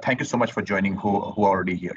thank you so much for joining who are already here.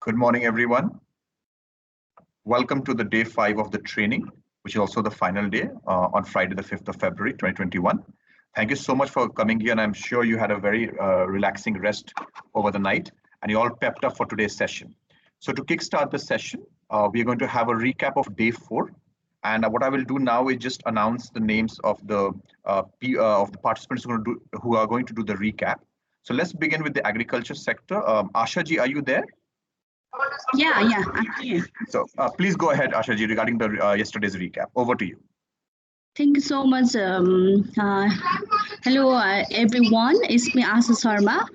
Good morning, everyone. Welcome to the day 5 of the training, which is also the final day on Friday, the 5th of February, 2021. Thank you so much for coming here, and I'm sure you had a very relaxing rest over the night, and you're all pepped up for today's session. So to kickstart the session, we're going to have a recap of day 4. And what I will do now is just announce the names of the participants who are going to do the recap. So let's begin with the agriculture sector. Asha ji, are you there? Yeah, I'm here. So please go ahead, Asha ji, regarding the yesterday's recap. Over to you. Thank you so much. Hello, everyone. It's me, Asha Sharma.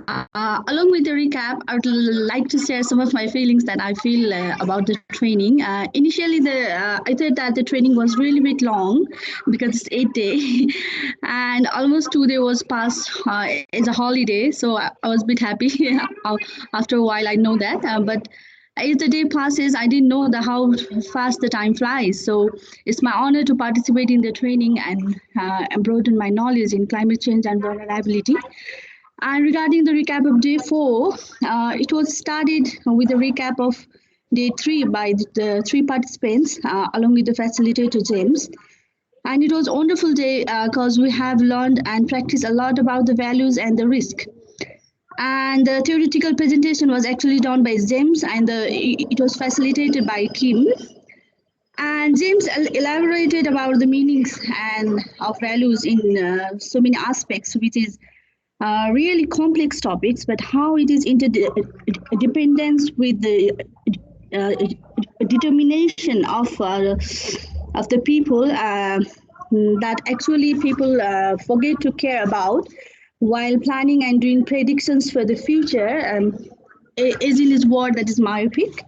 Along with the recap, I would like to share some of my feelings that I feel about the training. Initially, I thought that the training was really bit long because it's 8 day, and almost 2 day was passed as a holiday. So I was a bit happy. After a while, I know that, but as the day passes, I didn't know how fast the time flies. So it's my honor to participate in the training and broaden my knowledge in climate change and vulnerability. And regarding the recap of day four, it was started with a recap of day three by the three participants, along with the facilitator James. And it was a wonderful day because we have learned and practiced a lot about the values and the risk. And the theoretical presentation was actually done by James, and it was facilitated by Kim. And James elaborated about the meanings and of values in so many aspects, which is really complex topics, but how it is interdependence with the uh, determination of the people that actually people forget to care about while planning and doing predictions for the future. Is in his word that is myopic.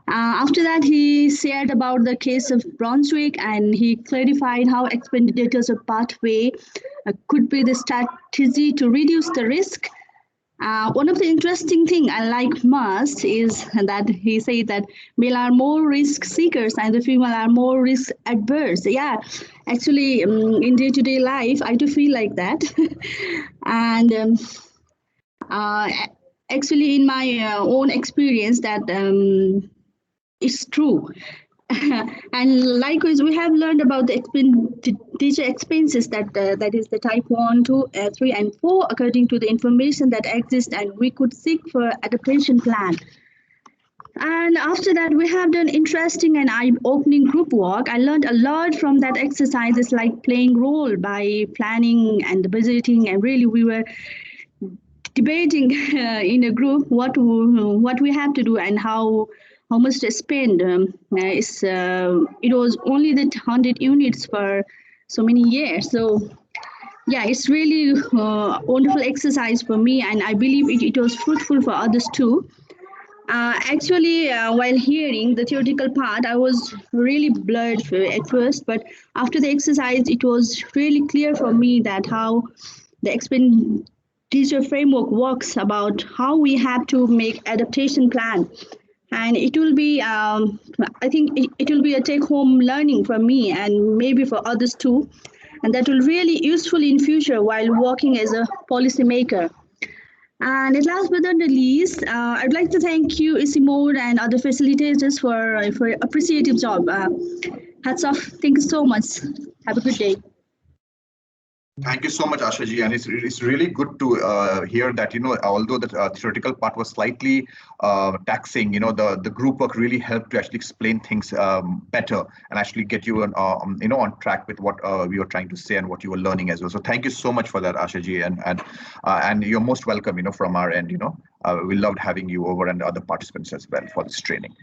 After that, he shared about the case of Brunswick and he clarified how expenditures of pathway could be the strategy to reduce the risk. One of the interesting thing I like most is that he said that male are more risk seekers and the female are more risk adverse. Yeah, actually, in day-to-day life, I do feel like that. and uh, actually, in my own experience, that it's true. And likewise, we have learned about the expenditure expenses that is the type 1, 2, 3, and 4 according to the information that exists, and we could seek for adaptation plan. And after that, we have done interesting and eye-opening group work. I learned a lot from that exercises like playing role by planning and budgeting, and really we were debating in a group what we have to do and how much to spend. It was only the 100 units for so many years. So yeah, it's really wonderful exercise for me, and I believe it was fruitful for others too. Actually, while hearing the theoretical part, I was really blurred at first, but after the exercise, it was really clear for me that how the expenditure framework works, about how we have to make adaptation plan. And it will be, I think it will be a take-home learning for me and maybe for others too, and that will really useful in future while working as a policymaker. And at last but not the least, I'd like to thank you, ICIMOD, and other facilitators for appreciative job. Hats off. Thank you so much. Have a good day. Thank you so much, Ashaji, and it's really good to hear that, although the theoretical part was slightly taxing, the group work really helped to actually explain things better and actually get you on track with what we were trying to say and what you were learning as well. So thank you so much for that, Ashaji, and you're most welcome, from our end. We loved having you over and other participants as well for this training.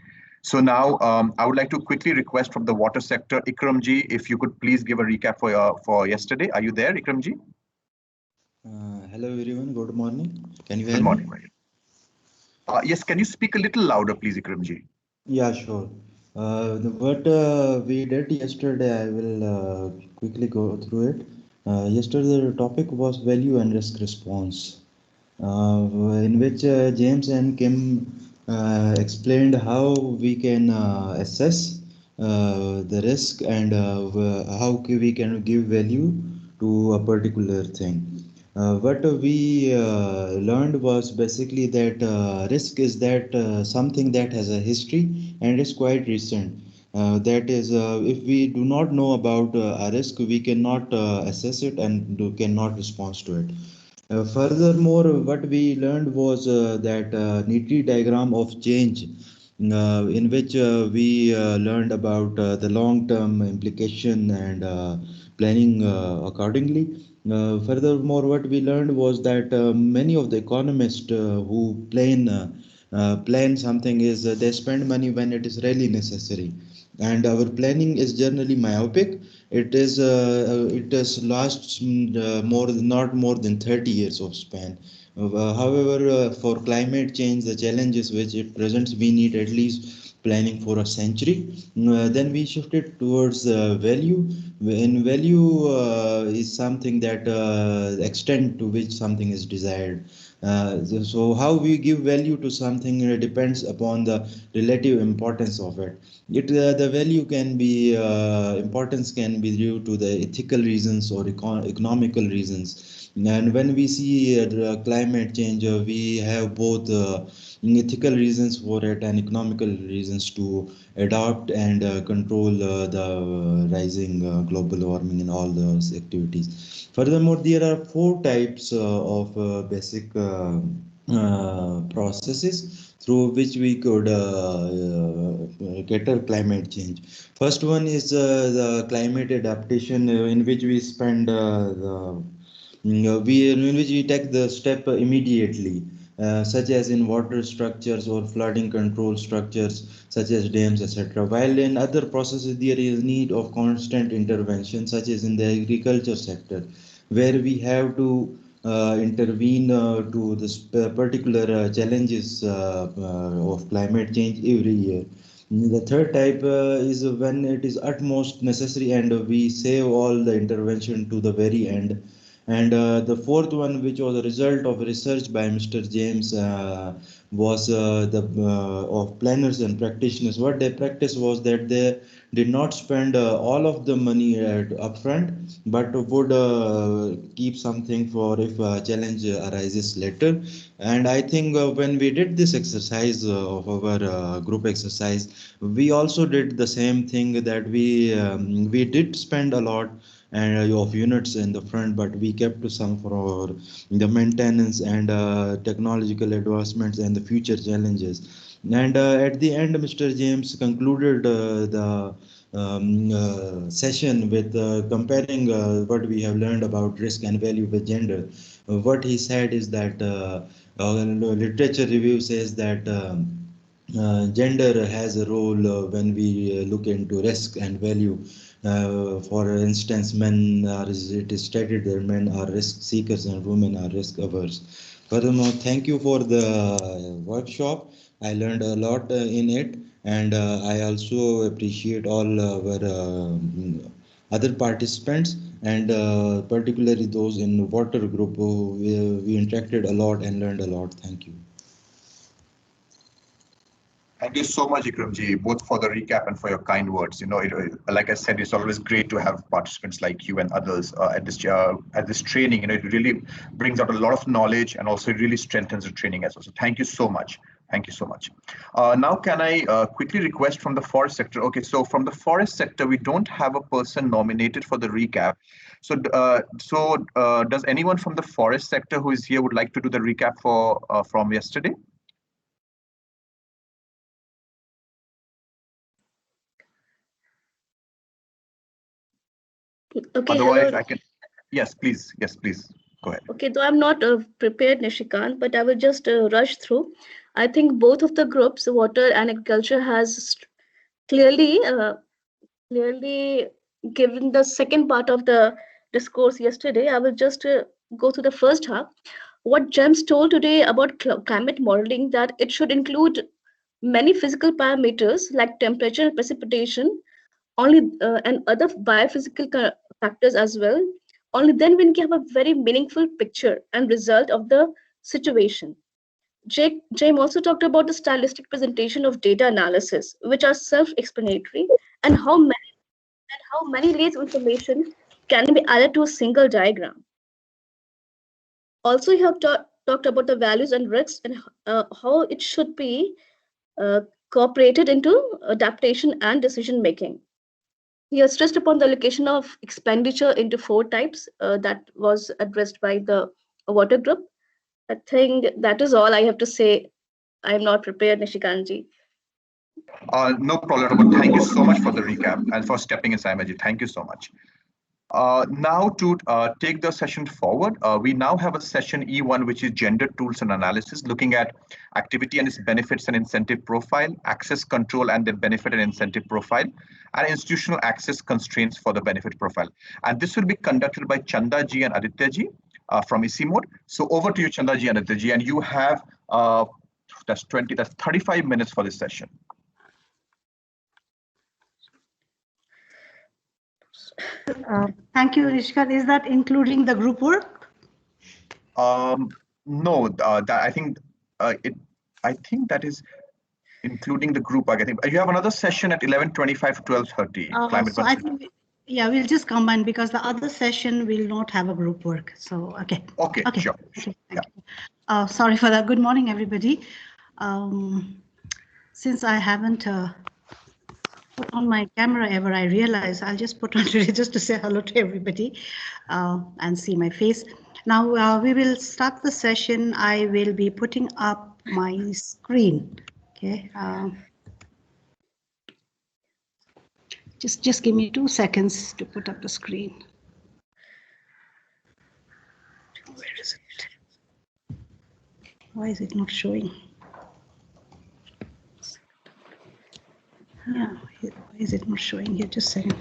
So now I would like to quickly request from the water sector, Ikramji, if you could please give a recap for yesterday. Are you there, Ikramji? Hello everyone, good morning. Can you hear Good morning. me? Yes, can you speak a little louder, please, Ikramji? Yeah, sure. What we did yesterday, I will quickly go through it. Yesterday, the topic was value and risk response, in which James and Kim explained how we can assess the risk and how we can give value to a particular thing. What we learned was basically that risk is that something that has a history and is quite recent. That is, if we do not know about a risk, we cannot assess it and cannot respond to it. Furthermore, what we learned was that nitty diagram of change, in which we learned about the long-term implication and planning accordingly. Furthermore, what we learned was that many of the economists who plan something is they spend money when it is really necessary, and our planning is generally myopic. It is lasts not more than 30 years of span, However, for climate change, the challenges which it presents, we need at least planning for a century. Then we shifted towards value. In value is something that extent to which something is desired. So how we give value to something depends upon the relative importance of it. The value can be importance can be due to the ethical reasons or economical reasons. And when we see climate change, we have both ethical reasons for it and economical reasons to adopt and control the rising global warming and all those activities. Furthermore, there are four types of basic processes through which we could cater climate change. First one is the climate adaptation, in which we spend in which we take the step immediately, such as in water structures or flooding control structures, such as dams, etc. While in other processes there is need of constant intervention, such as in the agriculture sector, where we have to intervene to the particular challenges of climate change every year. The third type is when it is utmost necessary and we save all the intervention to the very end. And the fourth one, which was a result of research by Mr. James, was the of planners and practitioners. What they practiced was that they did not spend all of the money upfront, but would keep something for if a challenge arises later. And I think when we did this exercise of our group exercise, we also did the same thing, that we did spend a lot and of units in the front, but we kept some for our the maintenance and technological advancements and the future challenges. And at the end, Mr. James concluded the session with comparing what we have learned about risk and value with gender. What he said is that literature review says that gender has a role when we look into risk and value. For instance, it is stated that men are risk seekers and women are risk averse. Furthermore, thank you for the workshop. I learned a lot in it, and I also appreciate all our other participants, and particularly those in water group who we interacted a lot and learned a lot. Thank you. Thank you so much, Ikramji, both for the recap and for your kind words. Like I said, it's always great to have participants like you and others at this training. It really brings out a lot of knowledge and also really strengthens the training as well. So thank you so much. Thank you so much. Now, can I quickly request from the forest sector? Okay, so from the forest sector, we don't have a person nominated for the recap. So, does anyone from the forest sector who is here would like to do the recap from yesterday? Okay, Otherwise, hello. I can. Yes, please. Yes, please. Go ahead. Okay, though I'm not prepared, Nishikant, but I will just rush through. I think both of the groups, water and agriculture, has clearly, clearly given the second part of the discourse yesterday. I will just go through the first half. What James told today about climate modeling, that it should include many physical parameters like temperature and precipitation, only and other biophysical factors as well. Only then we can have a very meaningful picture and result of the situation. James also talked about the stylistic presentation of data analysis, which are self-explanatory, and how many layers of information can be added to a single diagram. Also, you have talked about the values and risks and how it should be cooperated into adaptation and decision making. He has stressed upon the allocation of expenditure into four types that was addressed by the water group. I think that is all I have to say. I am not prepared, Nishikanji. No problem, but thank you so much for the recap and for stepping in, Saimaji. Thank you so much. Now to take the session forward, we now have a session E1, which is gender tools and analysis, looking at activity and its benefits and incentive profile, access control and the benefit and incentive profile, and institutional access constraints for the benefit profile. And this will be conducted by Chanda ji and Aditya ji. from ICIMOD. So over to you, Chandaji and Aditya, and you have that's 35 minutes for this session. Thank you, Rishika. Is that including the group work? No, that I think that is including the group work. I think you have another session at 11:25 to 12:30. So I think, yeah, we'll just combine because the other session will not have a group work. So, okay. Okay, sure. Okay, yeah. Sorry for that. Good morning, everybody. Since I haven't put on my camera ever, I realize I'll just put on today just to say hello to everybody and see my face. Now we will start the session. I will be putting up my screen. Okay. Just give me 2 seconds to put up the screen. Where is it? Why is it not showing? Yeah, why is it not showing here? Just a second.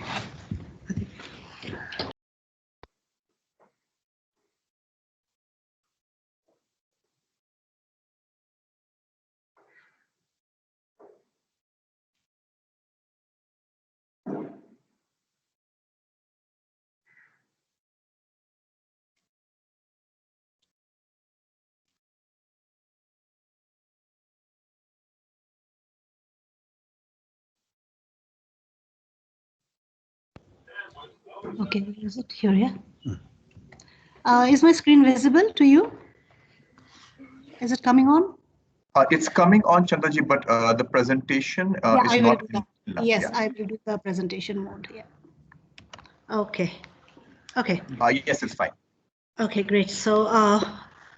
Okay, where is it? Here, yeah. Is my screen visible to you? Is it coming on? It's coming on, Chandaji, but the presentation is not. Yes, I will do the presentation mode. Yeah. Okay. Okay. Yes, it's fine. Okay, great. So,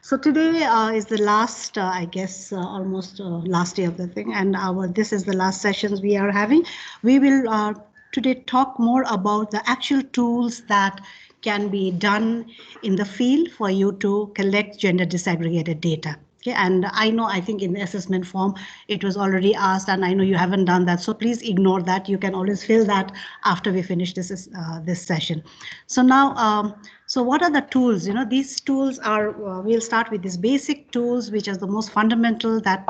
so today is the last, I guess, almost last day of the thing, and this is the last sessions we are having. We will today talk more about the actual tools that can be done in the field for you to collect gender disaggregated data. Okay, and I think in the assessment form, it was already asked, and I know you haven't done that. So please ignore that. You can always fill that after we finish this session. So now, so what are the tools? You know, these tools are, we'll start with these basic tools, which are the most fundamental that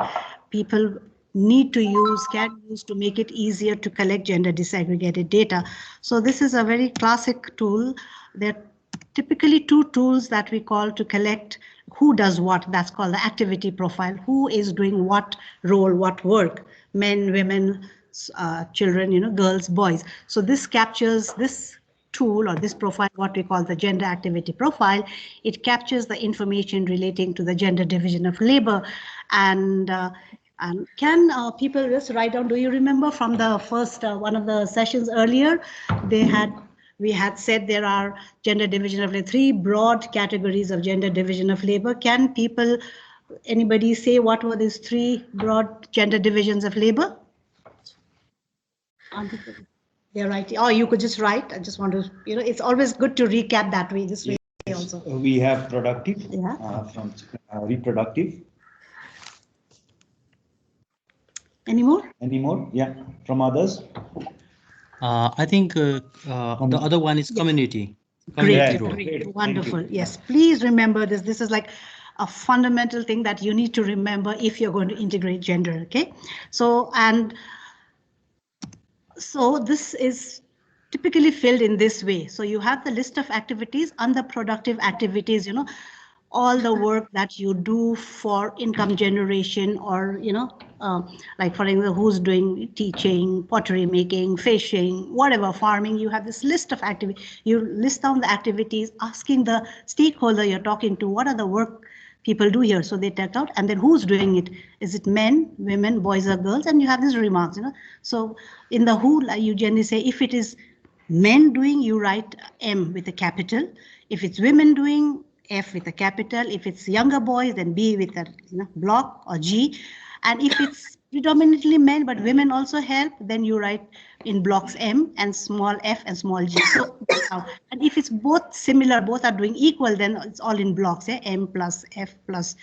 people need to use, can use to make it easier to collect gender disaggregated data. So this is a very classic tool. There are typically 2 tools that we call to collect who does what. That's called the activity profile. Who is doing what role, what work? Men, women, children, you know, girls, boys. So this captures this tool or this profile, what we call the gender activity profile. It captures the information relating to the gender division of labor. And can people just write down, do you remember from the first one of the sessions earlier, we had said there are gender division of labor, 3 broad categories of gender division of labor. Can people, anybody say what were these 3 broad gender divisions of labor? They're right. Oh, you could just write. I just want to, you know, it's always good to recap that way. This way also. We have productive, from reproductive. Any more? Any more? Yeah, from others. I think the other one is community. Great, great, wonderful. Yes, please remember this. This is like a fundamental thing that you need to remember if you're going to integrate gender. Okay, so this is typically filled in this way. So you have the list of activities, unproductive activities, you know, all the work that you do for income generation, or, you know, like for example, who's doing teaching, pottery making, fishing, whatever, farming. You have this list of activities. You list down the activities, asking the stakeholder you're talking to, what are the work people do here? So they take out, and then who's doing it? Is it men, women, boys or girls? And you have these remarks, you know. So in the who, you generally say, if it is men doing, you write M with a capital. If it's women doing, F with a capital. If it's younger boys, then B with a block, or G. And if it's predominantly men, but women also help, then you write in blocks M and small f and small g. So, and if it's both similar, both are doing equal, then it's all in blocks, M plus F plus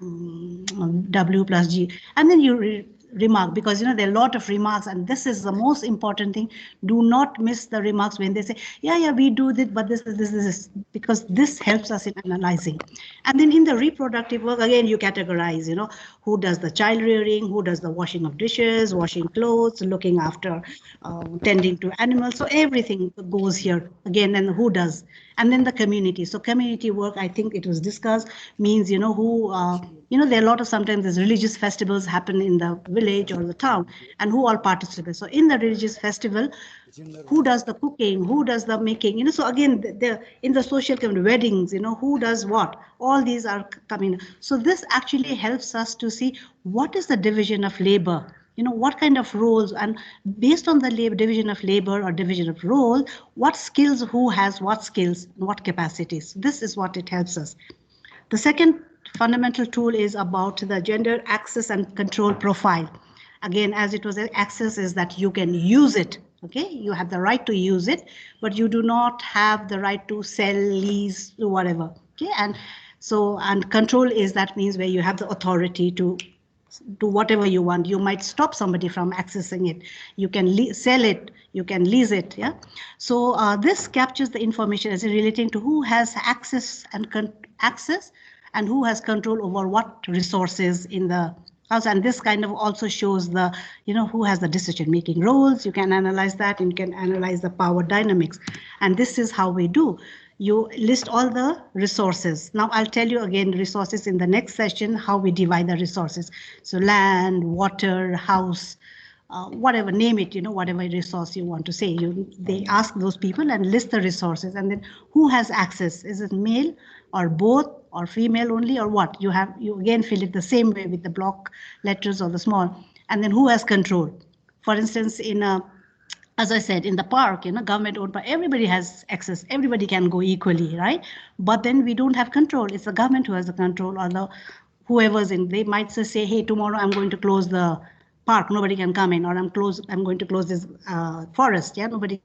W plus G. And then you remark, because there are a lot of remarks, and this is the most important thing. Do not miss the remarks when they say, yeah, we do this, but this, because this helps us in analyzing. And then in the reproductive work, again, you categorize, who does the child rearing, who does the washing of dishes, washing clothes, looking after, tending to animals. So everything goes here again, and who does. And then the community. So community work, I think it was discussed, means, who, there are a lot of sometimes there's religious festivals happen in the village or the town, and who all participate. So in the religious festival, who does the cooking, who does the making, so again, in the social community, weddings, who does what, all these are coming. So this actually helps us to see what is the division of labor, what kind of roles, and based on the division of labor or division of role, what skills, who has what skills, and what capacities. This is what it helps us. The second fundamental tool is about the gender access and control profile. Again, as it was, access is that you can use it, okay? You have the right to use it, but you do not have the right to sell, lease, whatever, okay? And so, and control is that means where you have the authority to do whatever you want. You might stop somebody from accessing it. You can sell it, you can lease it, yeah? So this captures the information as relating to who has access and who has control over what resources in the house. And this kind of also shows the, who has the decision-making roles. You can analyze that, and you can analyze the power dynamics. And this is how we do. You list all the resources. Now I'll tell you again resources in the next session, how we divide the resources. So land, water, house, whatever, name it, whatever resource you want to say. They ask those people and list the resources, and then who has access? Is it male or both or female only or what? You again fill it the same way with the block letters or the small, and then who has control? For instance, as I said, in the park, government owned, but everybody has access. Everybody can go equally, right? But then we don't have control. It's the government who has the control, or whoever's in. They might say, hey, tomorrow I'm going to close the park. Nobody can come in, or I'm going to close this forest. Yeah, nobody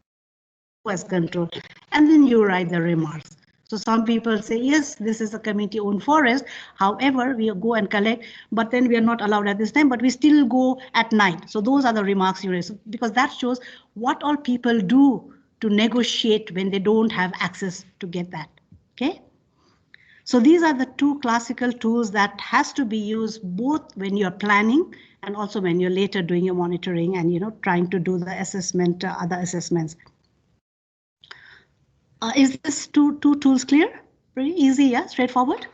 has control. And then you write the remarks. So some people say, yes, this is a community-owned forest. However, we go and collect, but then we are not allowed at this time, but we still go at night. So those are the remarks you raise, because that shows what all people do to negotiate when they don't have access to get that, okay? So these are the two classical tools that has to be used both when you're planning and also when you're later doing your monitoring and, trying to do the assessment, other assessments. Is this two tools clear? Pretty easy, yeah, straightforward.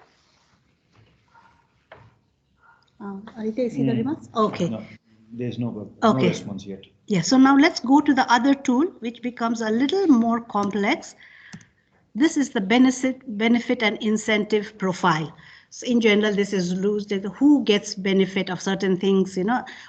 Aditya, see the remarks? Okay. No, there's no Okay. response yet. Yeah, so now let's go to the other tool, which becomes a little more complex. This is the benefit and incentive profile. So in general, this is who gets benefit of certain things,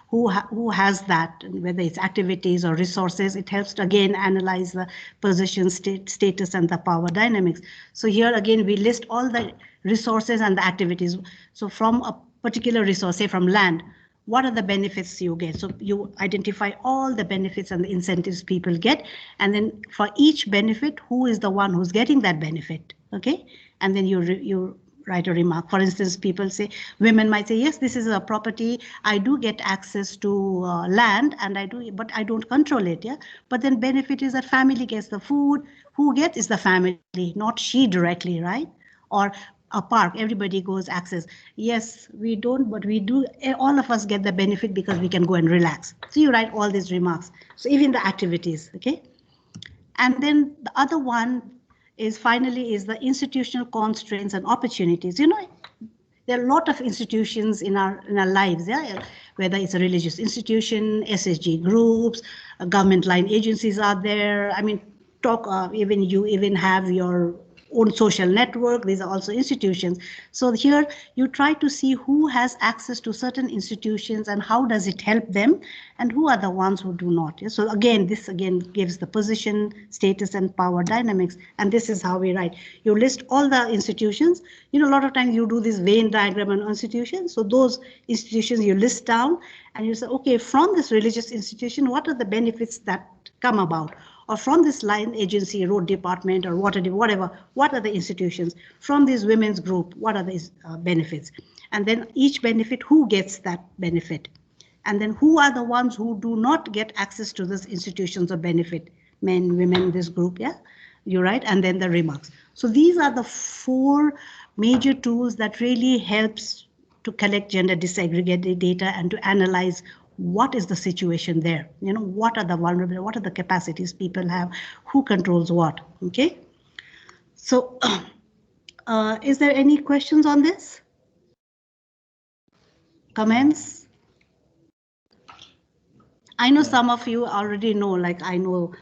who has that, whether it's activities or resources. It helps to again analyze the position, status, and the power dynamics. So here again, we list all the resources and the activities. So from a particular resource, say from land, what are the benefits you get? So you identify all the benefits and the incentives people get, and then for each benefit, who is the one who's getting that benefit, okay? And then you write a remark. For instance, people say, women might say, yes, this is a property. I do get access to land, and but I don't control it, yeah? But then benefit is that family gets the food. Who gets is the family, not she directly, right? Or a park, everybody goes access. Yes, we don't, but we do. All of us get the benefit because we can go and relax. So you write all these remarks. So even the activities, okay? And then the other one is finally is the institutional constraints and opportunities. There are a lot of institutions in our lives, yeah, whether it's a religious institution, SSG groups, government line agencies are there. I mean, even you even have your own social network. These are also institutions. So here you try to see who has access to certain institutions and how does it help them, and who are the ones who do not. So again, this again gives the position, status, and power dynamics. And this is how we write. You list all the institutions. A lot of times you do this Venn diagram on institutions. So those institutions you list down, and you say, okay, from this religious institution, what are the benefits that come about? Or from this line agency, road department, or whatever, what are the institutions? From this women's group, what are these benefits? And then each benefit, who gets that benefit? And then who are the ones who do not get access to these institutions of benefit? Men, women, this group, yeah? You're right, and then the remarks. So these are the 4 major tools that really helps to collect gender disaggregated data and to analyze what is the situation there. You know, what are the vulnerable, what are the capacities people have, who controls what, okay? So is there any questions on this? Comments? I know some of you already know, like I know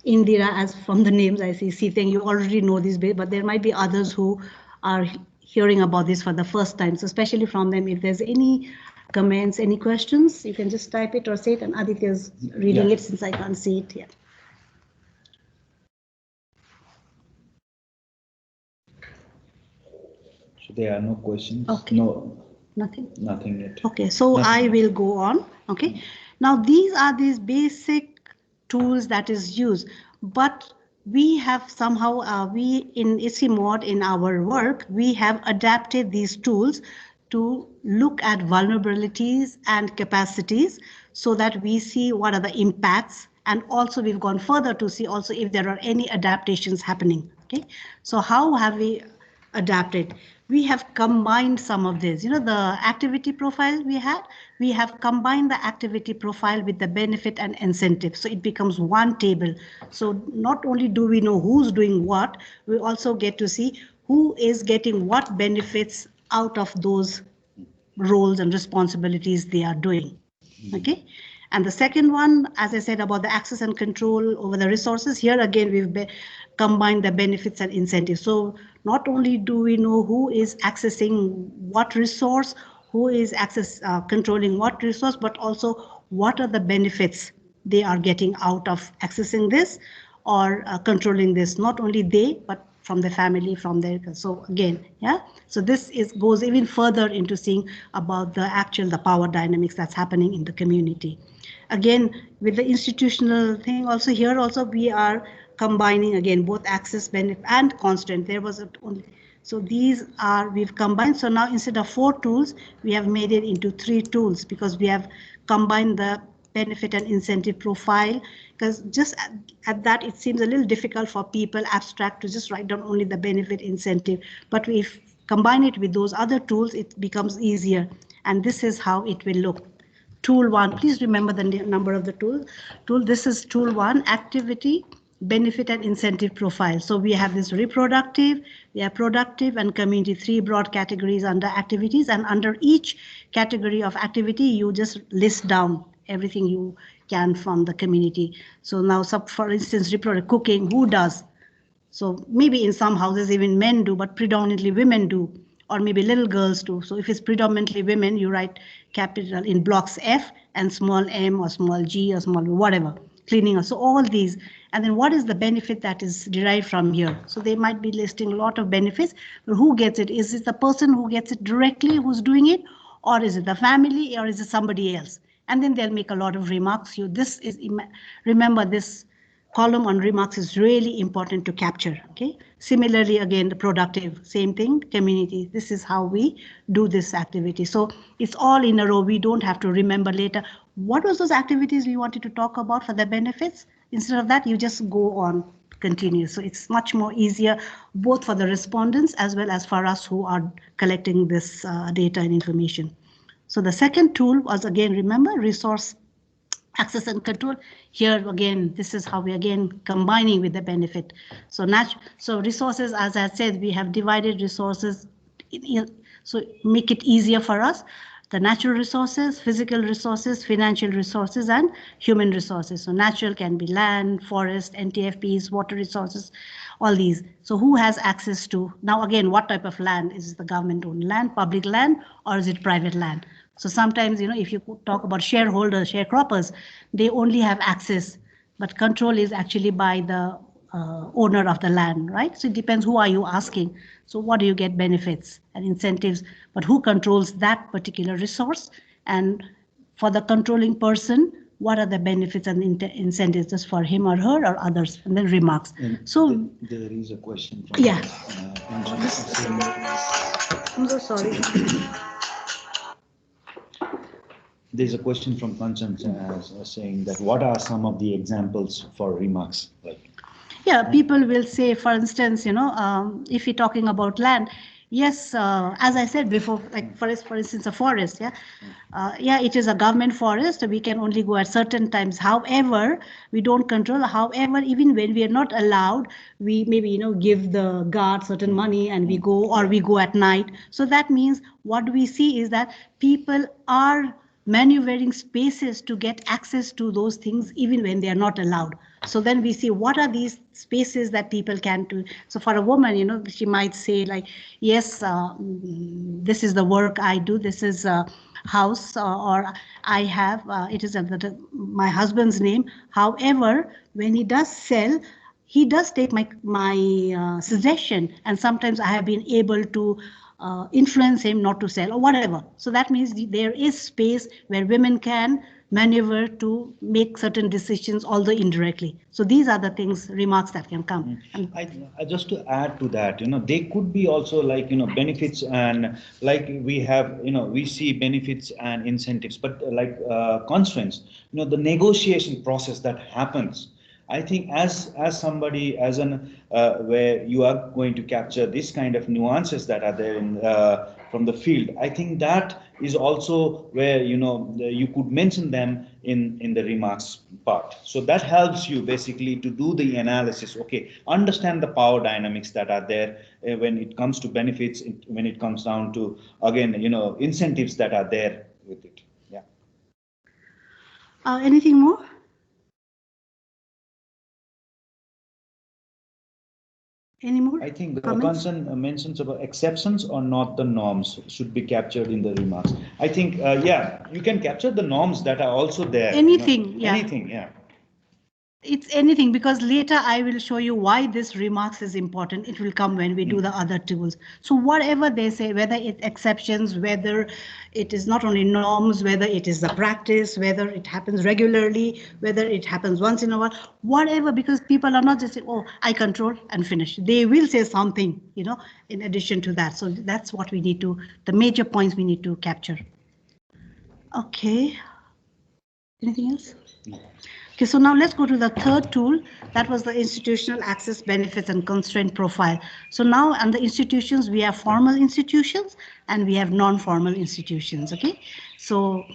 Indira, as from the names I see, Siteng, you already know this bit, but there might be others who are hearing about this for the first time. So especially from them, if there's any comments, any questions, you can just type it or say it, and Aditya's reading it since I can't see it here. So there are no questions? Okay. No. Nothing? Nothing yet. Okay, so Nothing. I will go on. Okay, now these are these basic tools that is used, but we have somehow, we in ICIMOD in our work, we have adapted these tools to look at vulnerabilities and capacities so that we see what are the impacts, and also we've gone further to see also if there are any adaptations happening. Okay, so how have we adapted? We have combined some of this, you know, the activity profile we have combined the activity profile with the benefit and incentive. So it becomes one table. So not only do we know who's doing what, we also get to see who is getting what benefits out of those roles and responsibilities they are doing. Okay. And the second one, as I said, about the access and control over the resources, here again we've combined the benefits and incentives. So not only do we know who is accessing what resource, who is controlling what resource, but also what are the benefits they are getting out of accessing this or controlling this. Not only they, but from the family, from their, so again, yeah. So this goes even further into seeing about the power dynamics that's happening in the community. Again, with the institutional thing also here also we are combining again both access, benefit and constant. There was only, so these are, we've combined. So now instead of 4 tools, we have made it into 3 tools because we have combined the benefit and incentive profile, because just at that it seems a little difficult for people abstract to just write down only the benefit incentive, but if combine it with those other tools it becomes easier, and this is how it will look. Tool 1, please remember the number of the tool. This is tool 1, activity, benefit and incentive profile. So we have this reproductive, we have productive and community, 3 broad categories under activities, and under each category of activity you just list down everything you can from the community. So now for instance reproductive, cooking, who does? So maybe in some houses even men do, but predominantly women do, or maybe little girls do. So if it's predominantly women, you write capital in blocks F and small m or small g or small whatever, cleaning. So all these, and then what is the benefit that is derived from here? So they might be listing a lot of benefits, but who gets it? Is it the person who gets it directly who's doing it, or is it the family, or is it somebody else? And then they'll make a lot of remarks. Remember this column on remarks is really important to capture. Okay. Similarly, again, the productive, same thing, community. This is how we do this activity. So it's all in a row. We don't have to remember later what was those activities we wanted to talk about for the benefits. Instead of that, you just go on, continue. So it's much more easier, both for the respondents as well as for us who are collecting this data and information. So the second tool was, again, remember, resource access and control. Here again, this is how we again combining with the benefit. So resources, as I said, we have divided resources, so make it easier for us. The natural resources, physical resources, financial resources, and human resources. So natural can be land, forest, NTFPs, water resources, all these. So who has access to, now again, what type of land? Is it the government-owned land, public land, or is it private land? So sometimes, if you talk about shareholders, sharecroppers, they only have access, but control is actually by the owner of the land, right? So it depends who are you asking. So what do you get benefits and incentives, but who controls that particular resource? And for the controlling person, what are the benefits and incentives just for him or her or others? And then remarks. And so there is a question from I'm so sorry. There's a question from Kanchan saying that what are some of the examples for remarks? Like, yeah, people will say, for instance, if you're talking about land, yes, as I said before, like for instance, a forest, yeah, it is a government forest. We can only go at certain times. However, we don't control. However, even when we are not allowed, we maybe give the guard certain money and we go, or we go at night. So that means what we see is that people are maneuvering spaces to get access to those things even when they are not allowed. So then we see what are these spaces that people can do. So for a woman, she might say like, yes, this is the work I do. This is a house, or I have, it is under my husband's name. However, when he does sell, he does take my suggestion, and sometimes I have been able to influence him not to sell or whatever. So that means there is space where women can maneuver to make certain decisions, although indirectly. So these are the things, remarks that can come. I just to add to that, they could be also like, benefits, and like we have, we see benefits and incentives, but like constraints, the negotiation process that happens. I think as somebody, as an where you are going to capture this kind of nuances that are there in from the field, I think that is also where you could mention them in the remarks part. So that helps you basically to do the analysis. Okay, understand the power dynamics that are there when it comes to benefits, when it comes down to again incentives that are there with it. Yeah. Anything more? Any more? I think the concern mentions about exceptions or not the norms should be captured in the remarks. I think, yeah, you can capture the norms that are also there. Anything, yeah. Anything, yeah. It's anything, because later I will show you why this remarks is important. It will come when we do the other tools. So whatever they say, whether it's exceptions, whether it is not only norms, whether it is the practice, whether it happens regularly, whether it happens once in a while, whatever, because people are not just saying, oh, I control and finish. They will say something, in addition to that. So that's what we need to, the major points we need to capture. Okay. Anything else? No. Okay, so now let's go to the third tool. That was the institutional access, benefits, and constraint profile. So now under institutions, we have formal institutions and we have non-formal institutions, okay? So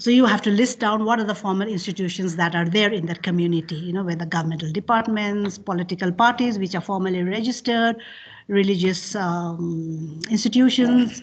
you have to list down what are the formal institutions that are there in that community, where the governmental departments, political parties, which are formally registered, religious institutions.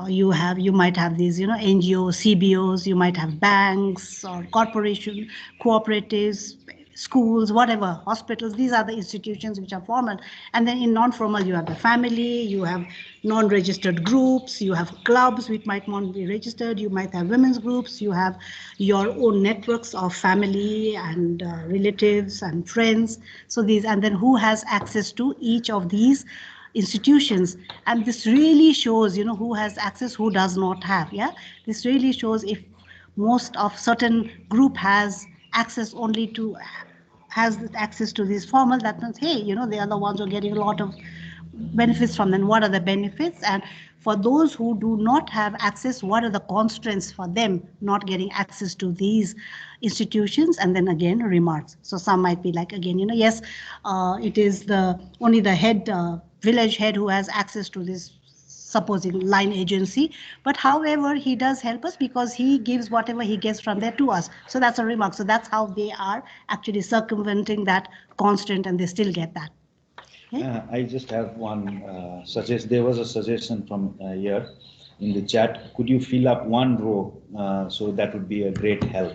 You might have these, NGOs, CBOs. You might have banks or corporations, cooperatives, schools, whatever, hospitals. These are the institutions which are formal. And then in non-formal, you have the family, you have non-registered groups, you have clubs which might not be registered, you might have women's groups, you have your own networks of family and relatives and friends. So these, and then who has access to each of these institutions. And this really shows, who has access, who does not have. Yeah, this really shows if most of certain group has access only to these formal, that means, hey, they are the ones who are getting a lot of benefits from them. What are the benefits? And for those who do not have access, what are the constraints for them not getting access to these institutions? And then again, remarks. So some might be like, again, yes, it is only the head, village head who has access to this supposing line agency, but however, he does help us because he gives whatever he gets from there to us. So that's a remark. So that's how they are actually circumventing that constraint, and they still get that. Okay? I just have one there was a suggestion from here in the chat. Could you fill up one row? So that would be a great help.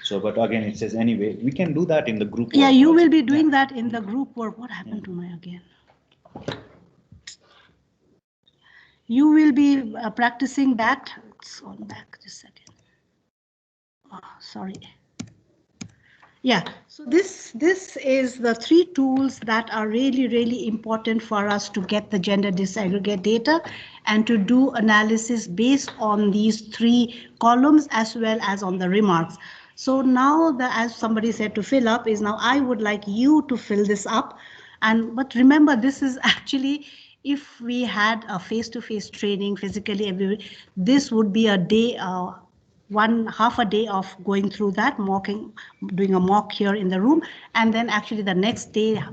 So, but again, it says anyway, we can do that in the group. Yeah, you will be doing that in the group work. What happened to my again? You will be practicing that. It's on back just a second. Oh, sorry. Yeah, so this is the three tools that are really, really important for us to get the gender disaggregate data and to do analysis based on these three columns as well as on the remarks. So now, as somebody said, to fill up is now I would like you to fill this up. But remember, this is actually, if we had a face-to-face training physically everywhere, this would be a day half a day of going through that, mocking, doing a mock here in the room, and then actually the next day,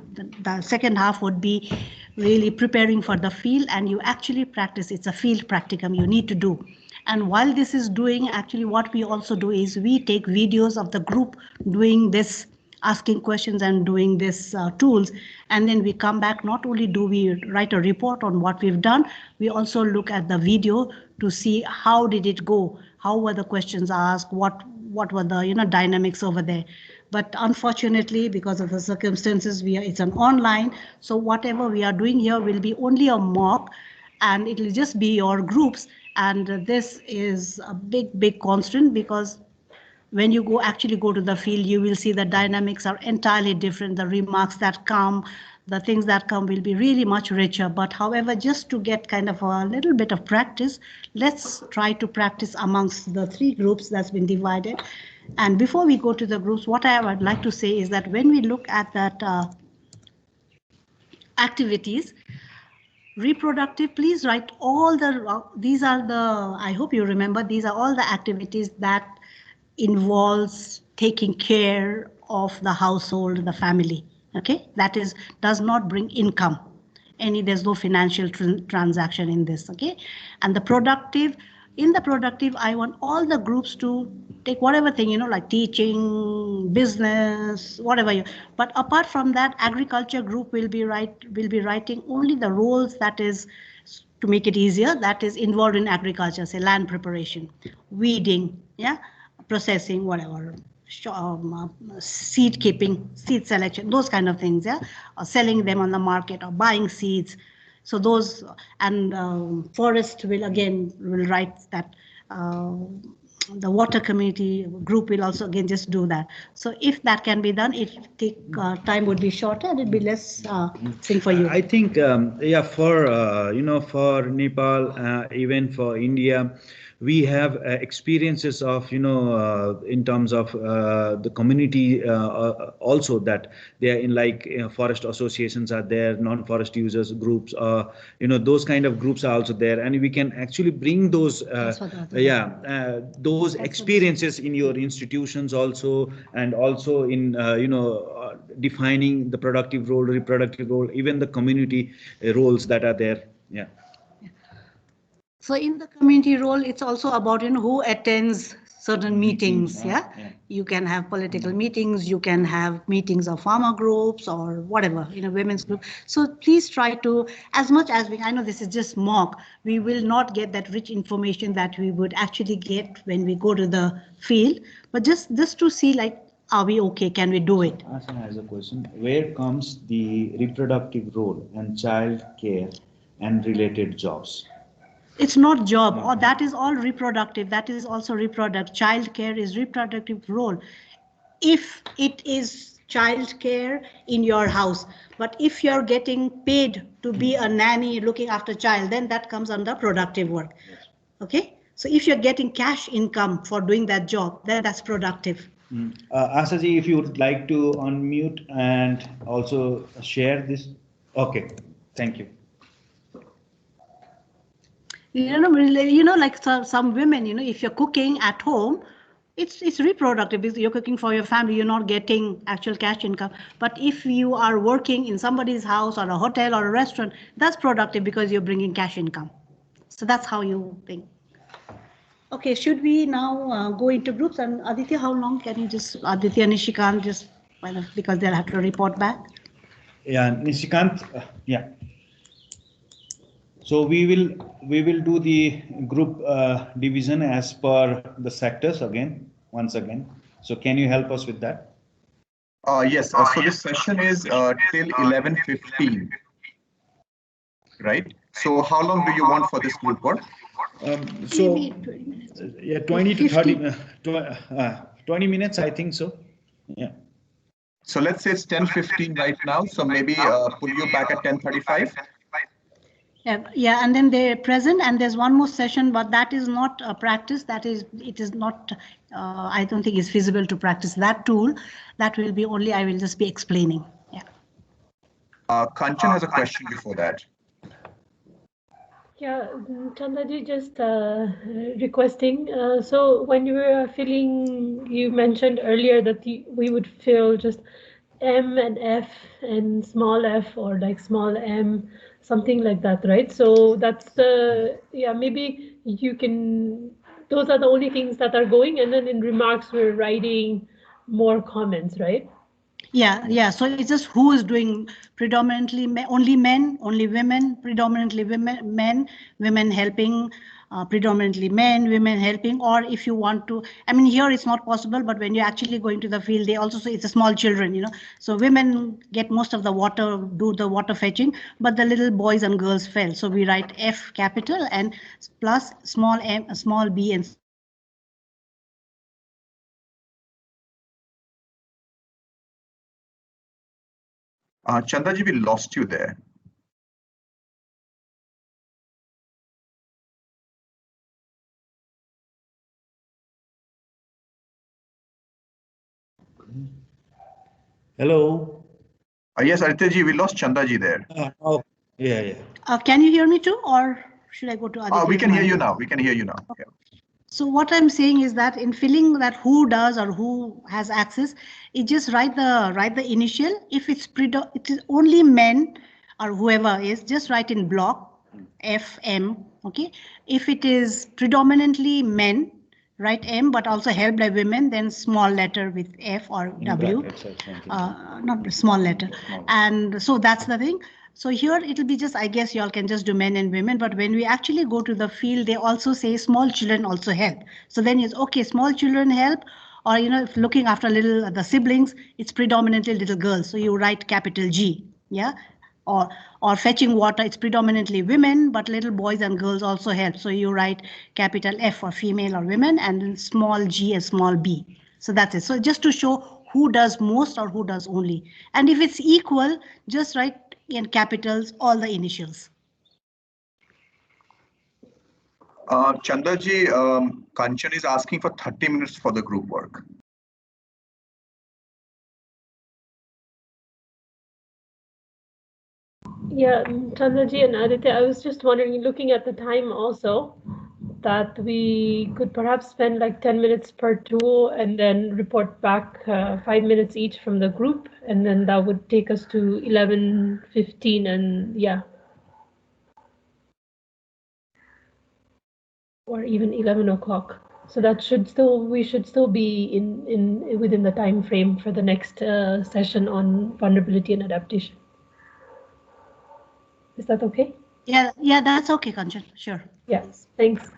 the second half would be really preparing for the field, and you actually practice. It's a field practicum you need to do. And while this is doing, actually what we also do is we take videos of the group doing this, asking questions and doing this tools, and then we come back. Not only do we write a report on what we've done, we also look at the video to see how did it go, how were the questions asked, what were the dynamics over there. But unfortunately, because of the circumstances, it's an online, so whatever we are doing here will be only a mock, and it will just be your groups. And this is a big constraint, because when you actually go to the field, you will see the dynamics are entirely different. The remarks that come, the things that come will be really much richer. But however, just to get kind of a little bit of practice, let's try to practice amongst the 3 groups that's been divided. And before we go to the groups, what I would like to say is that when we look at that activities, reproductive, please write all these are the, I hope you remember, these are all the activities that involves taking care of the household, the family. Okay, that does not bring income. There's no financial transaction in this. Okay, and the productive, in the productive, I want all the groups to take whatever thing, like teaching, business, whatever. But apart from that, agriculture group will be writing only the roles that is, to make it easier, that is involved in agriculture, say land preparation, weeding, yeah, processing, whatever, seed keeping, seed selection, those kind of things, yeah, or selling them on the market or buying seeds. So those, and forest will write that. The water community group will also again just do that. So if that can be done, time would be shorter and it'd be less thing for you. I think yeah, for for Nepal, even for India, we have experiences of in terms of the community also, that they are in, like, forest associations are there, non-forest users groups, those kind of groups are also there, and we can actually bring those those experiences in your institutions also, and also in defining the productive role, reproductive role, even the community roles that are there. Yeah. So in the community role, it's also about who attends certain meetings. Yeah? You can have political meetings, you can have meetings of farmer groups or whatever, women's group. So please try to, as much as I know this is just mock, we will not get that rich information that we would actually get when we go to the field, but just to see, like, are we okay? Can we do it? Asan has a question. Where comes the reproductive role and child care and related jobs? It's not job, or that is all reproductive. That is also reproductive. Child care is reproductive role. If it is child care in your house, but if you're getting paid to be a nanny looking after child, then that comes under productive work. Okay, so if you're getting cash income for doing that job, then that's productive. Asaji, if you would like to unmute and also share this. Okay, thank you. Like some women, if you're cooking at home, it's reproductive because you're cooking for your family, you're not getting actual cash income. But if you are working in somebody's house or a hotel or a restaurant, that's productive because you're bringing cash income. So that's how you think. Okay, should we now go into groups? And Aditya, how long can you Aditya, Nishikant, just because they'll have to report back? Yeah, Nishikant, yeah. So we will do the group division as per the sectors once again. So can you help us with that? Yes. So this session is till 11:15, right? So how long do you want for this group work? So yeah, 20 to 30, 20 minutes, I think so. Yeah. So let's say it's 10:15 right now. So maybe pull you back at 10:35. Yeah, and then they're present, and there's one more session, but that is not a practice. It is not. I don't think it's feasible to practice that tool. That will be only. I will just be explaining. Yeah. Kanchan has a question before that. Yeah, Chandaji, just requesting. So when you were filling, you mentioned earlier that we would fill just M and F and small f or like small m, something like that, right? So that's the, yeah, maybe you can, those are the only things that are going, and then in remarks we're writing more comments, right? Yeah. So it's just who is doing predominantly only men, only women, predominantly men, women helping, predominantly men, women helping, or if you want to, I mean, here it's not possible, but when you're actually going to the field, they also say it's a small children, so women get most of the water, do the water fetching, but the little boys and girls fell. So we write F capital and plus small m, small b, and Chandaji, we lost you there. Hello. Yes, Adityaji, we lost Chandaji there. Oh, yeah. can you hear me too, or should I go to Aditya's We can hear mic? you now. We can hear you now. Yeah. So what I'm saying is that in filling that who does or who has access, it just write the initial. If it is only men or whoever is, just write in block FM. Okay. If it is predominantly men, write M, but also helped by women, then small letter with F or W, not small letter. And so that's the thing. So here it'll be just, I guess y'all can just do men and women, but when we actually go to the field, they also say small children also help. So then it's okay, small children help, or if looking after the siblings, it's predominantly little girls. So you write capital G, yeah? Or fetching water, it's predominantly women, but little boys and girls also help. So you write capital F for female or women, and then small g and small b. So that's it. So just to show who does most or who does only. And if it's equal, just write in capitals all the initials. Chandaji, Kanchan is asking for 30 minutes for the group work. Yeah, Chandaji and Aditya, I was just wondering, looking at the time also, that we could perhaps spend like 10 minutes per tool and then report back 5 minutes each from the group, and then that would take us to 11:15, and yeah, or even 11 o'clock. So that we should still be within the time frame for the next session on vulnerability and adaptation. Is that okay? Yeah, that's okay, Kanchan. Sure. Yeah, thanks.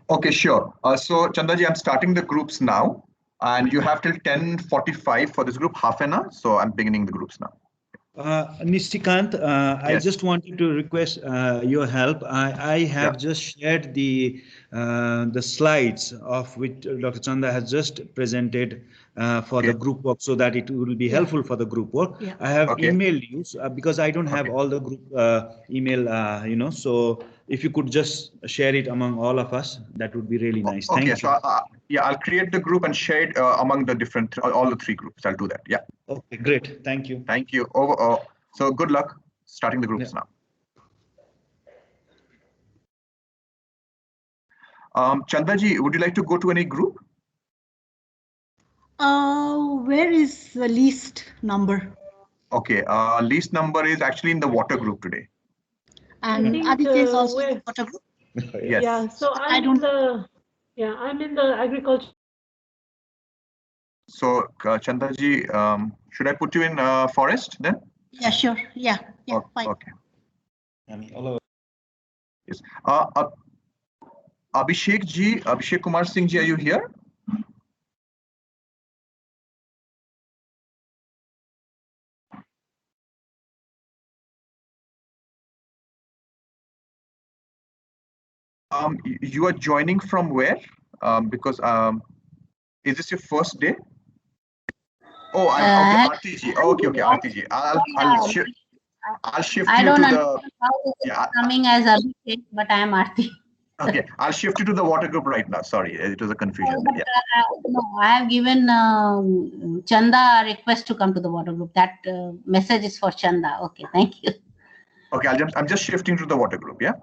Okay, sure. So Chandaji, I'm starting the groups now, and you have till 10:45 for this group, half an hour. So I'm beginning the groups now. Nishikant, I just wanted to request your help. I have just shared the slides of which Dr. Chanda has just presented for the group work, so that it will be helpful for the group work. Yeah. I have emailed you because I don't have all the group email, so if you could just share it among all of us, that would be really nice. Thank you. So I'll create the group and share it among the different, all the three groups. I'll do that. Yeah. Okay, great. Thank you. Thank you. So good luck starting the groups now. Chandaji, would you like to go to any group? Where is the least number? Okay, least number is actually in the water group today. And Aditya is also in the water group? Yes. Yeah, so I'm in the agriculture. So Chandaji, should I put you in forest then? Yeah, sure. Yeah, fine. Okay. Yes. Abhishek Kumar Singh ji, are you here? You are joining from where? Because is this your first day? Oh, okay, Aarti ji. Okay, Aarti ji. I'll shift you to the. Yeah. Coming as Abhishek, but I am Aarti. Okay, I'll shift you to the water group right now. Sorry, it was a confusion. But, no, I have given Chanda a request to come to the water group. That message is for Chanda. Okay, thank you. Okay, I'm just shifting to the water group. Yeah.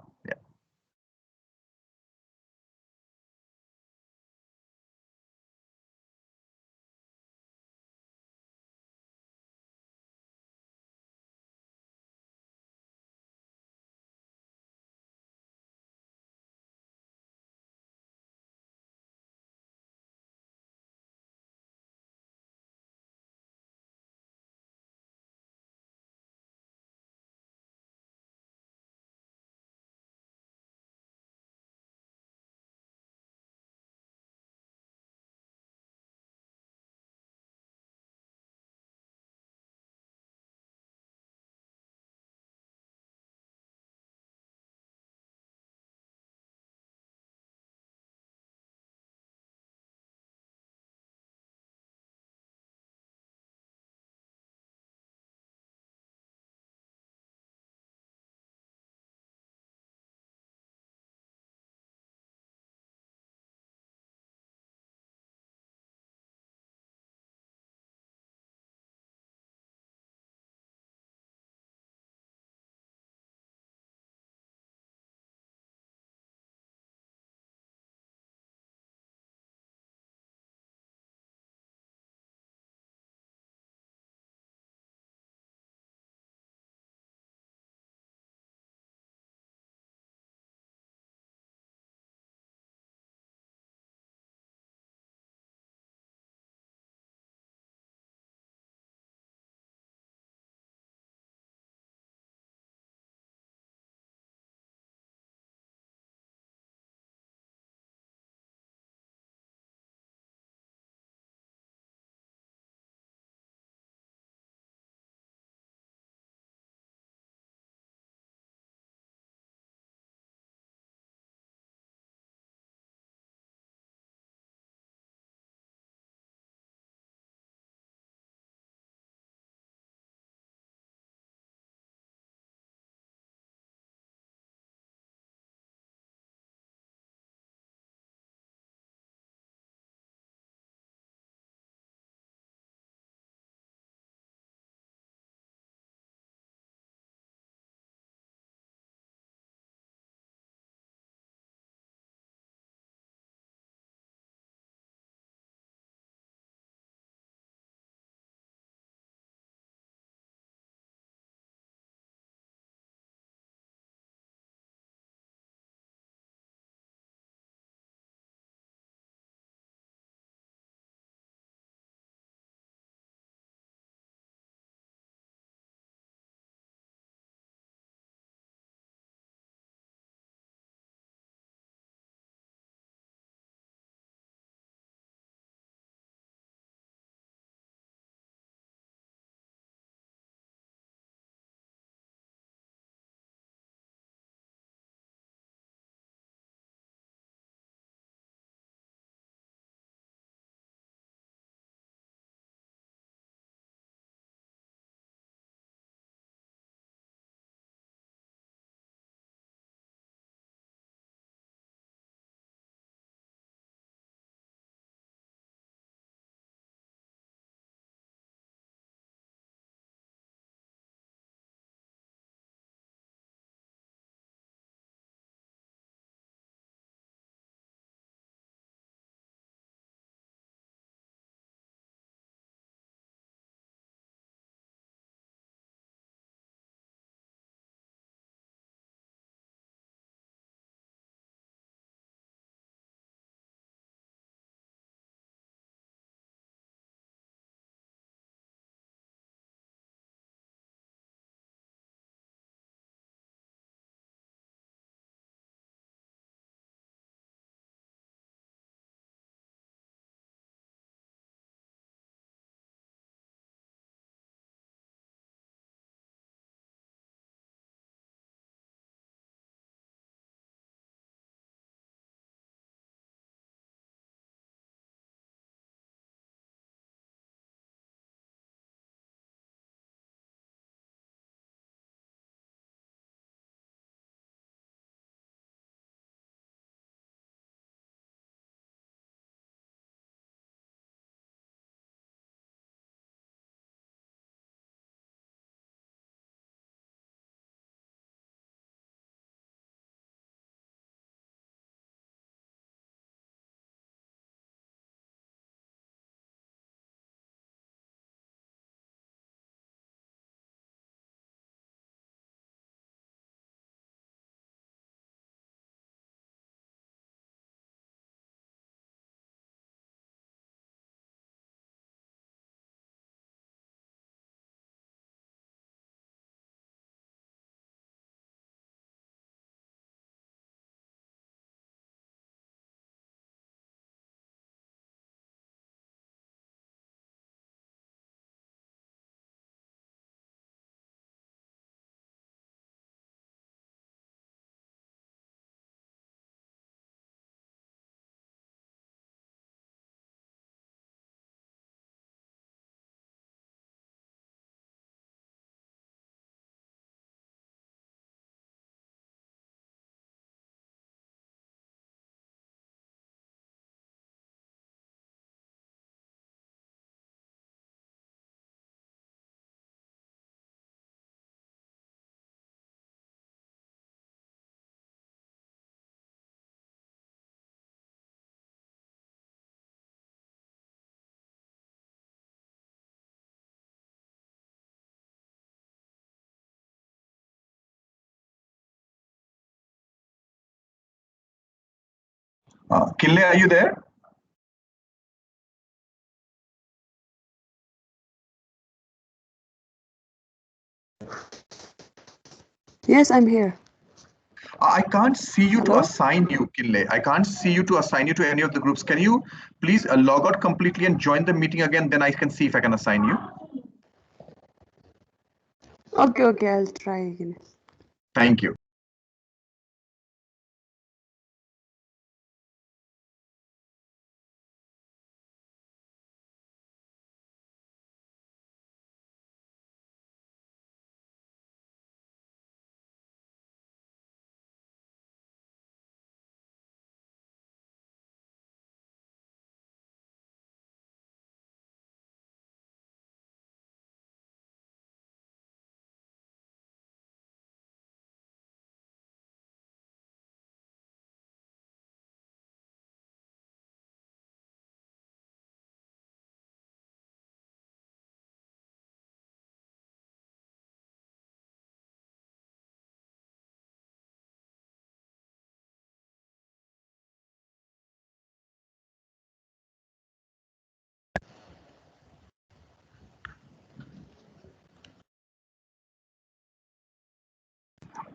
Kinley, are you there? Yes, I'm here. I can't see you to Hello? assign you, Kinley. I can't see you to assign you to any of the groups. Can you please log out completely and join the meeting again? Then I can see if I can assign you. Okay, I'll try again. Thank you.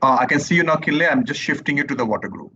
I can see you now, Kinley. I'm just shifting you to the water group.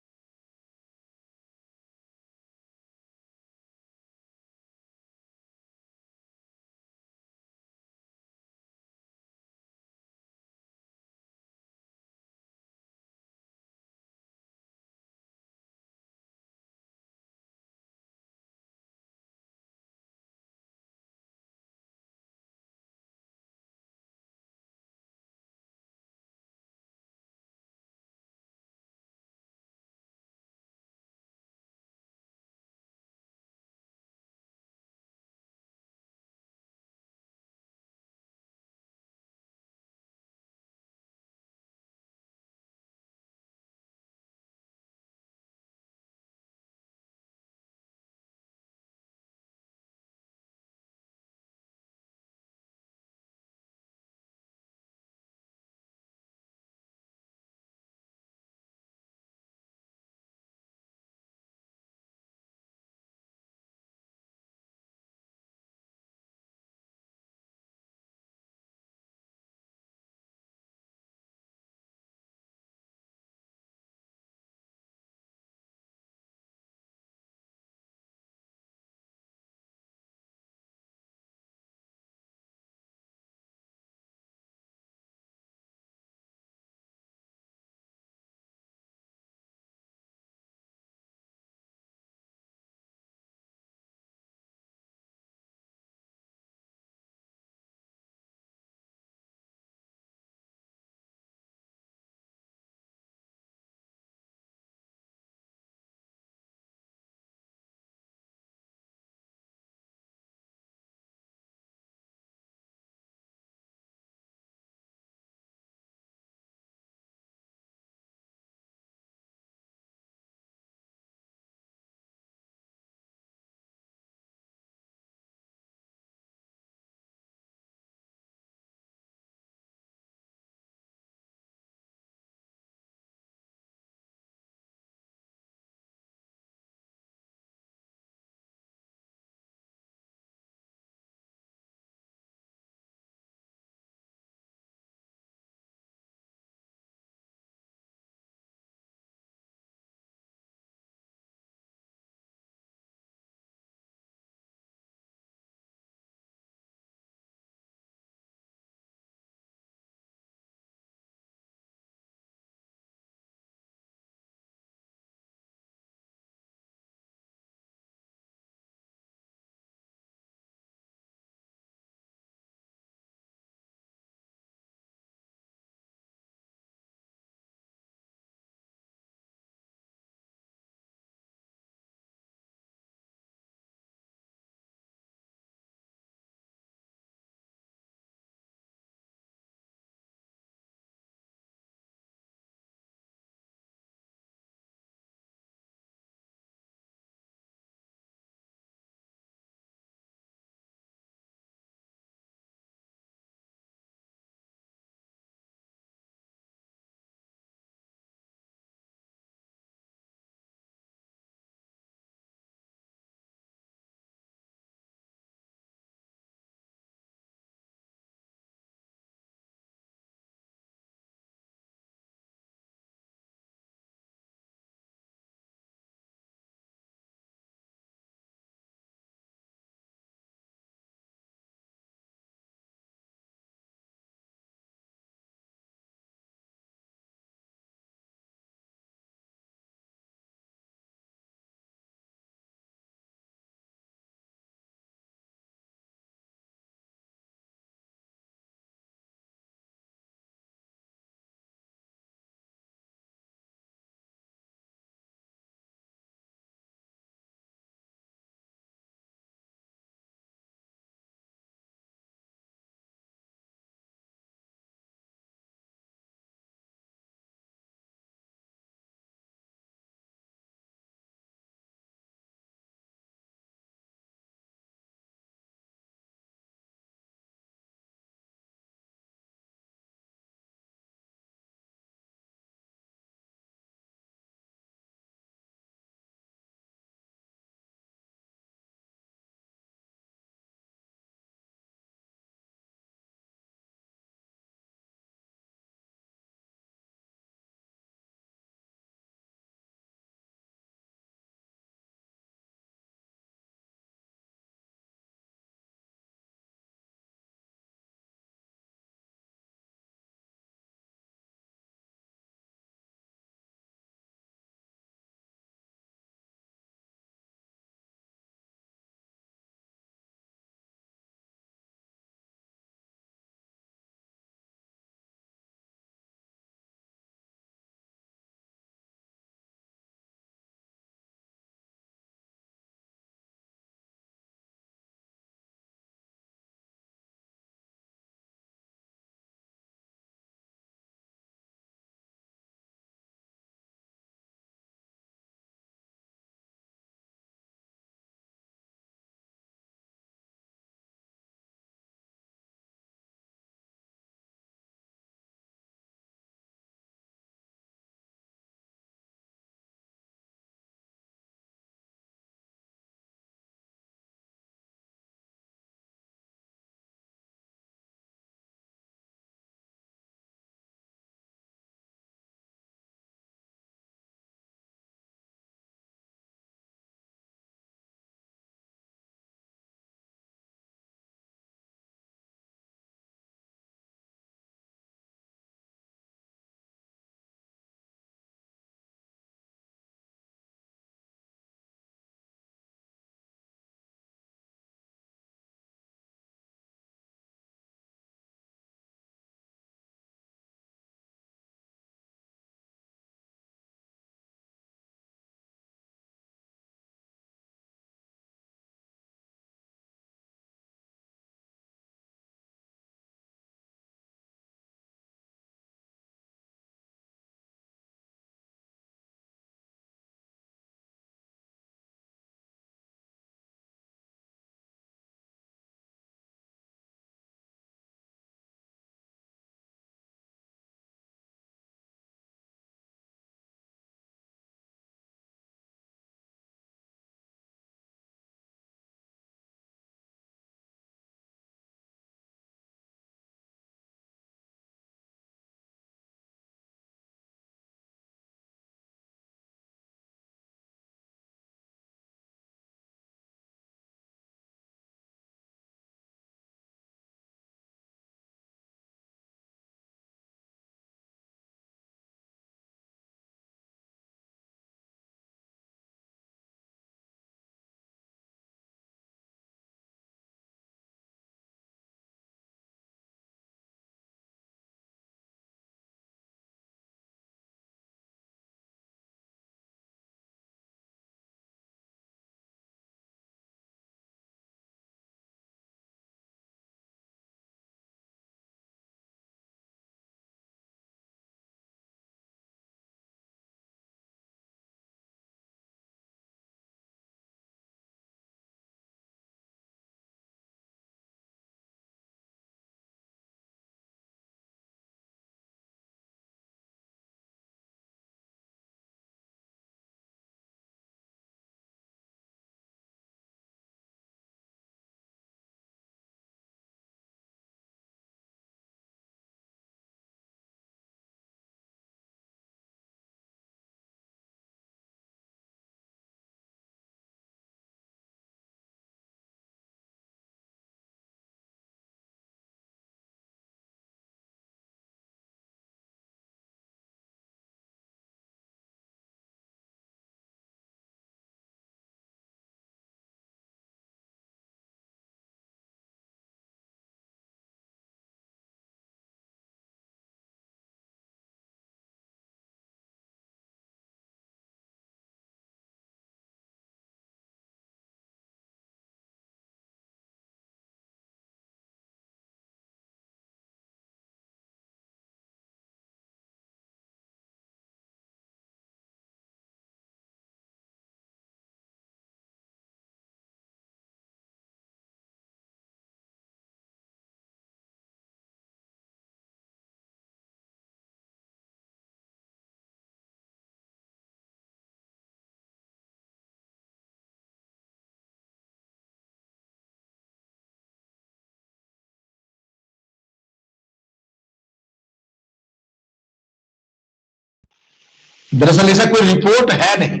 दरअसल ऐसा कोई report है नहीं,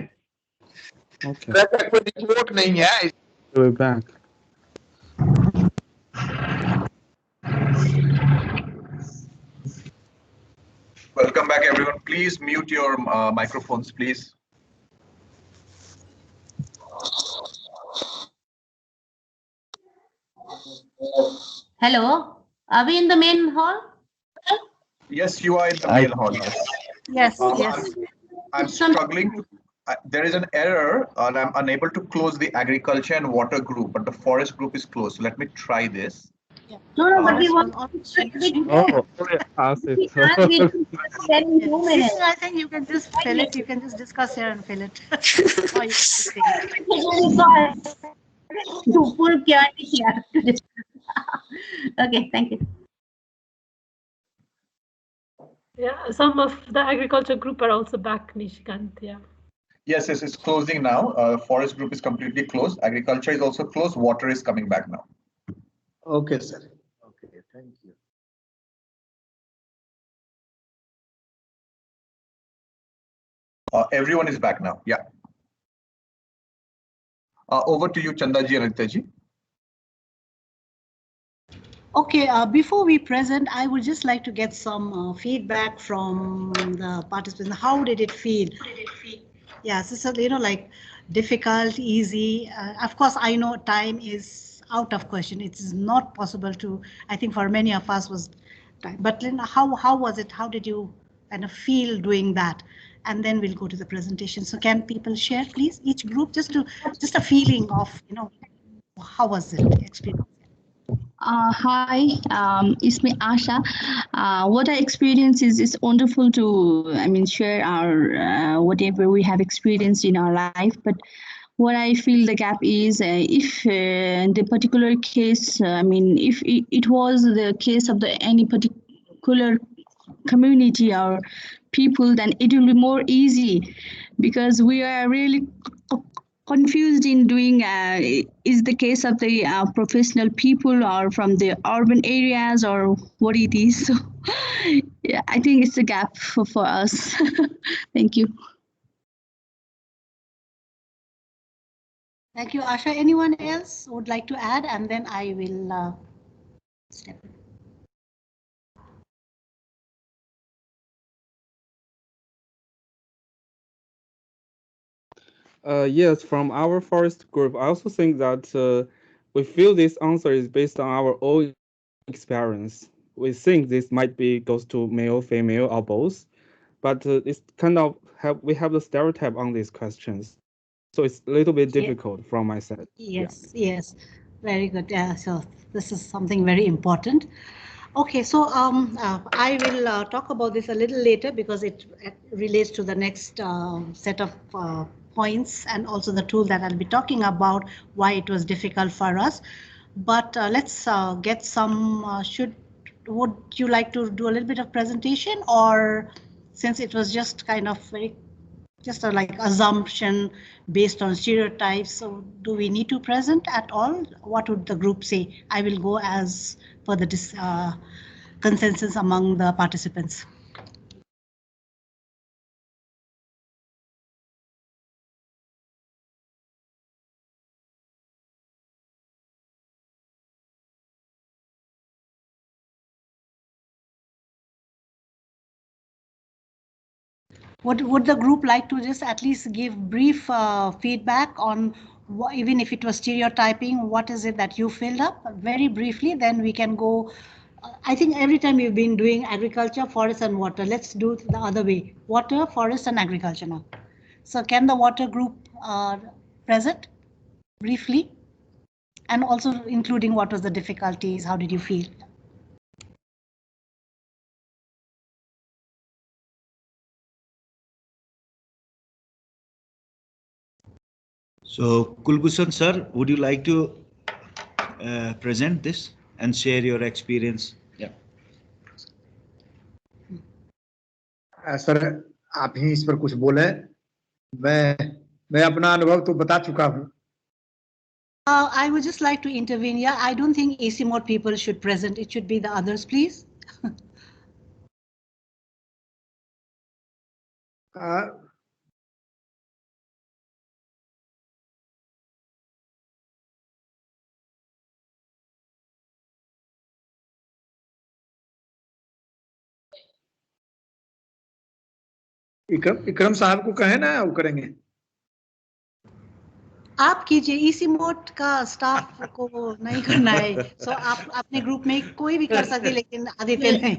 Okay. कोई report नहीं है. We're back. Welcome back, everyone. Please mute your microphones, please. Hello, are we in the main hall? Yes, you are in the main hall. Yes. Yes, yes. I'm struggling to. There is an error, and I'm unable to close the agriculture and water group, but the forest group is closed. So let me try this. No, but we want Oh, pass it. I think you can just fill it. You can just discuss here and fill it. Or you can just say it. Okay, thank you. Yeah, some of the agriculture group are also back, Nishikant. Yeah. Yes, it's closing now. Forest group is completely closed. Agriculture is also closed. Water is coming back now. Okay, sir. Okay, thank you. Everyone is back now. Yeah. Over to you, Chandaji and Anitaji. Okay, before we present, I would just like to get some feedback from the participants. How did it feel? Yeah, so like difficult, easy. Of course, I know time is out of question. It is not possible to. I think for many of us was time. But Linda, how was it? How did you kind of feel doing that? And then we'll go to the presentation. So can people share, please, each group, just a feeling of how was it experience? Hi, it's me Asha. What I experienced is wonderful to, share our whatever we have experienced in our life. But what I feel the gap is if the particular case, if it was the case of any particular community or people, then it will be more easy because we are really confused in doing is the case of the professional people or from the urban areas or what it is. So yeah, I think it's a gap for us. Thank you. Thank you, Asha. Anyone else would like to add, and then I will step in. Yes, from our forest group, I also think that we feel this answer is based on our own experience. We think this might be goes to male, female, or both, but it's kind of we have the stereotype on these questions, so it's a little bit difficult from my side. Yes, yes, very good. Yeah, so this is something very important. Okay, so I will talk about this a little later because it relates to the next set of points and also the tool that I'll be talking about, why it was difficult for us. But let's get some, would you like to do a little bit of presentation, or since it was just kind of just a like assumption based on stereotypes, so do we need to present at all? What would the group say? I will go as per the consensus among the participants. Would the group like to just at least give brief feedback on even if it was stereotyping, what is it that you filled up very briefly, then we can go. I think every time you've been doing agriculture, forest and water, let's do the other way, water, forest and agriculture now. So can the water group present briefly and also including what was the difficulties, how did you feel? So, Kulbhushan sir, would you like to present this and share your experience? Yeah. Sir आप ही इस पर कुछ बोले, मैं अपना अनुभव तो बता चुका हूँ. I would just like to intervene. Yeah, I don't think ICIMOD people should present. It should be the others, please. Ikram साहब को कहे ना, वो करेंगे। आप कीजिए, ICIMOD का स्टाफ को नहीं करना है, सो आप अपने ग्रुप में कोई भी कर सकते, लेकिन आदित्य नहीं।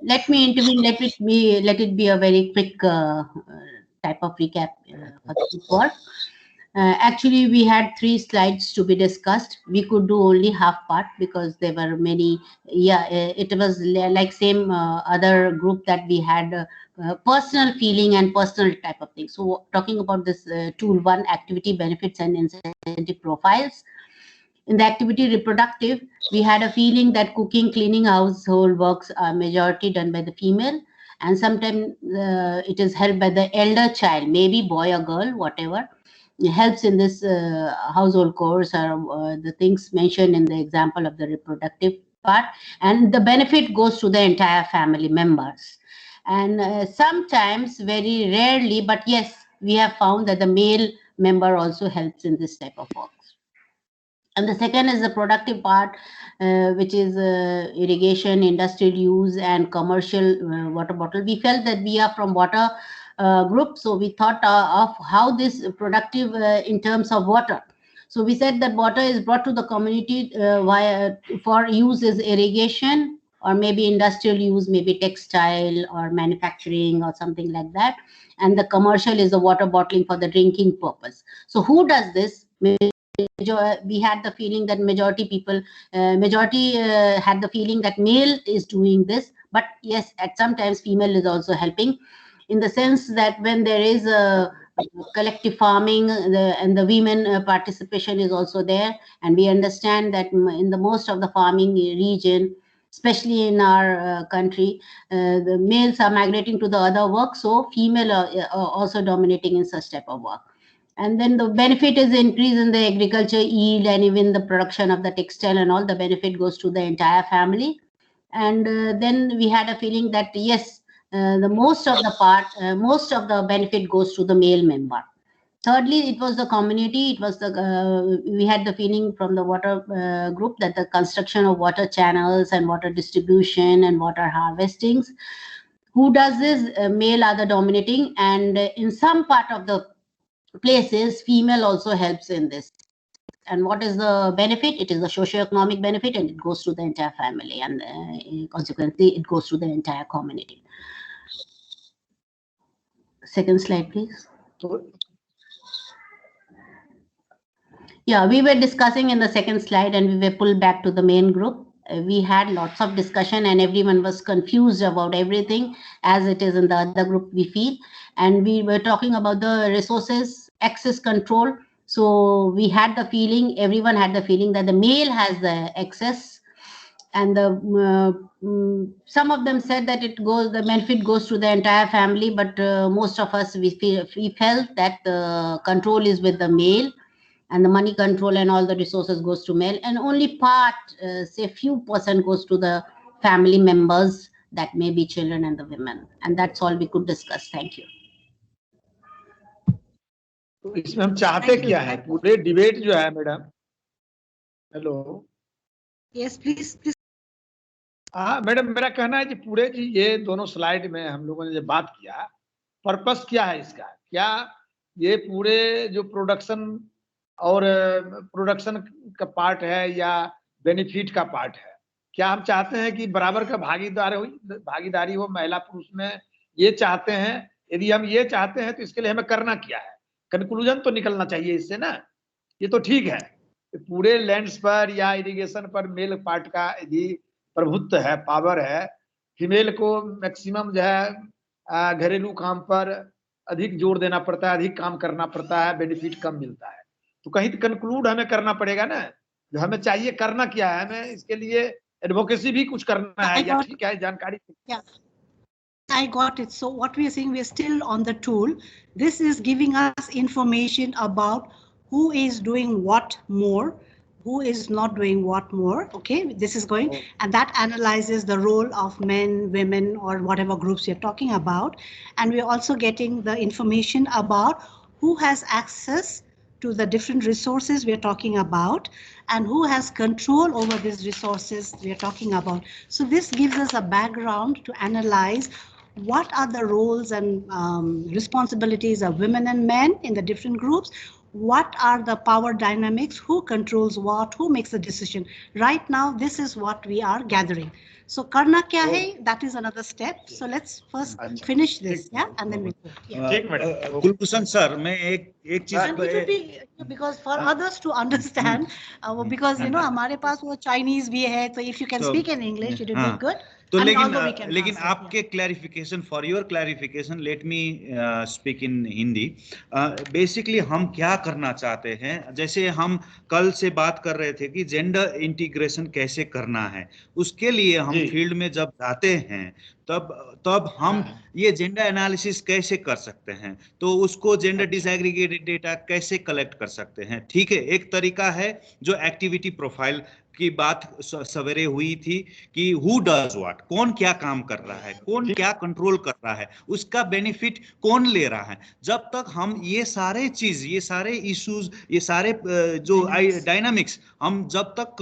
Let me intervene. Let it be a very quick type of recap for the report. Actually, we had 3 slides to be discussed. We could do only half part because there were many. Yeah, it was like same other group that we had personal feeling and personal type of thing. So talking about this tool 1, activity benefits and incentive profiles. In the activity reproductive, we had a feeling that cooking, cleaning, household works are majority done by the female, and sometimes it is helped by the elder child, maybe boy or girl, whatever. It helps in this household chores or the things mentioned in the example of the reproductive part, and the benefit goes to the entire family members. And sometimes, very rarely, but yes, we have found that the male member also helps in this type of work. And the second is the productive part, which is irrigation, industrial use, and commercial water bottle. We felt that we are from water group, so we thought of how this productive in terms of water. So we said that water is brought to the community for use is irrigation, or maybe industrial use, maybe textile or manufacturing or something like that. And the commercial is the water bottling for the drinking purpose. So who does this? We had the feeling that majority had the feeling that male is doing this, but yes, at sometimes female is also helping, in the sense that when there is a collective farming, and the women participation is also there, and we understand that in the most of the farming region, especially in our country, the males are migrating to the other work, so female are also dominating in such type of work. And then the benefit is increase in the agriculture yield, and even the production of the textile and all, the benefit goes to the entire family. And then we had a feeling that yes, the most of the benefit goes to the male member. Thirdly, it was the community. It was we had the feeling from the water group that the construction of water channels and water distribution and water harvestings. Who does this? Male are the dominating, and in some part of the places, female also helps in this. And what is the benefit? It is the socio-economic benefit, and it goes to the entire family, and consequently, it goes to the entire community. Second slide, please. Yeah, we were discussing in the second slide, and we were pulled back to the main group. We had lots of discussion, and everyone was confused about everything, as it is in the other group, we feel. And we were talking about the resources, access control. So we had the feeling, everyone had the feeling that the male has the access, and the some of them said that the benefit goes to the entire family, but most of us, we felt that the control is with the male, and the money control and all the resources goes to male, and only part, say few % goes to the family members, that may be children and the women. And that's all we could discuss. Thank you. तो इसमें हम चाहते क्या है, पूरे debate जो है madam, hello, yes please. हाँ मैडम, मेरा कहना है कि पूरे जी ये दोनों स्लाइड में हम लोगों ने जो बात किया, पर्पस क्या है इसका, क्या ये पूरे जो प्रोडक्शन और प्रोडक्शन का पार्ट है या बेनिफिट का पार्ट है, क्या हम चाहते हैं कि बराबर का भागीदारी हो महिला पुरुष में, ये चाहते हैं? यदि हम ये चाहते हैं तो इसके लिए हमें करना क्या है? कंक्लूजन तो निकलना चाहिए इससे ना। ये तो ठीक है, पूरे लैंड्स पर या इरिगेशन पर मेल पार्ट का यदि प्रभुत्व है, पावर है, फीमेल को मैक्सिमम जो है घरेलू काम पर अधिक जोर देना पड़ता है, अधिक काम करना पड़ता है, बेनिफिट कम मिलता है, तो कहीं तो कंक्लूड हमें करना पड़ेगा ना, जो हमें चाहिए करना क्या है, हमें इसके लिए एडवोकेसी भी कुछ करना है, या ठीक है जानकारी। I got it. So what we are saying, we are still on the tool. This is giving us information about who is doing what more, who is not doing what more. Okay, this is going, and that analyzes the role of men, women, or whatever groups you're talking about. And we're also getting the information about who has access to the different resources we're talking about, and who has control over these resources we're talking about. So this gives us a background to analyze what are the roles and responsibilities of women and men in the different groups? What are the power dynamics? Who controls what? Who makes the decision? Right now, this is what we are gathering. So karna kya hai? That is another step. So let's first finish this, yeah, and then we go. Yeah. Kulbhushan sir मैं एक चीज And it would be because for others to understand, because you know हमारे पास वो Chinese भी है, so if you can speak in English, it would be good. तो And लेकिन आपके clarification for your clarification let me speak in Hindi basically हम क्या करना चाहते हैं जैसे हम कल से बात कर रहे थे कि जेंडर इंटीग्रेशन कैसे करना है उसके लिए हम फील्ड में जब जाते हैं तब हम ये जेंडर एनालिसिस कैसे कर सकते हैं तो उसको जेंडर डिसएग्रीगेटेड डेटा कैसे कलेक्ट कर सकते हैं ठीक है एक तरीका है जो एक्टिविटी प्रोफाइल की बात सवेरे हुई थी कि हु डज व्हाट कौन क्या काम कर रहा है कौन क्या कंट्रोल कर रहा है उसका बेनिफिट कौन ले रहा है जब तक हम ये सारे चीज ये सारे इश्यूज ये सारे जो डायनामिक्स हम जब तक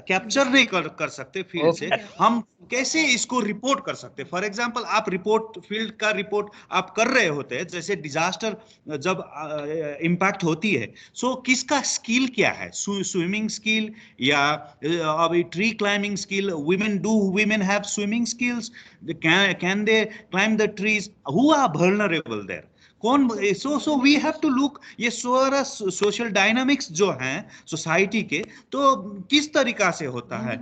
कैप्चर नहीं कर सकते फील्ड से हम कैसे इसको रिपोर्ट कर सकते फॉर एग्जांपल आप रिपोर्ट फील्ड का रिपोर्ट आप कर रहे होते हैं जैसे डिजास्टर जब इम्पैक्ट होती है सो किसका स्किल क्या है स्विमिंग स्किल या अभी tree climbing skill women have swimming skills can they climb the trees who are vulnerable there कौन so we have to look ये सारा सोशल डायनामिक्स जो हैं सोसाइटी के तो किस तरीका से होता है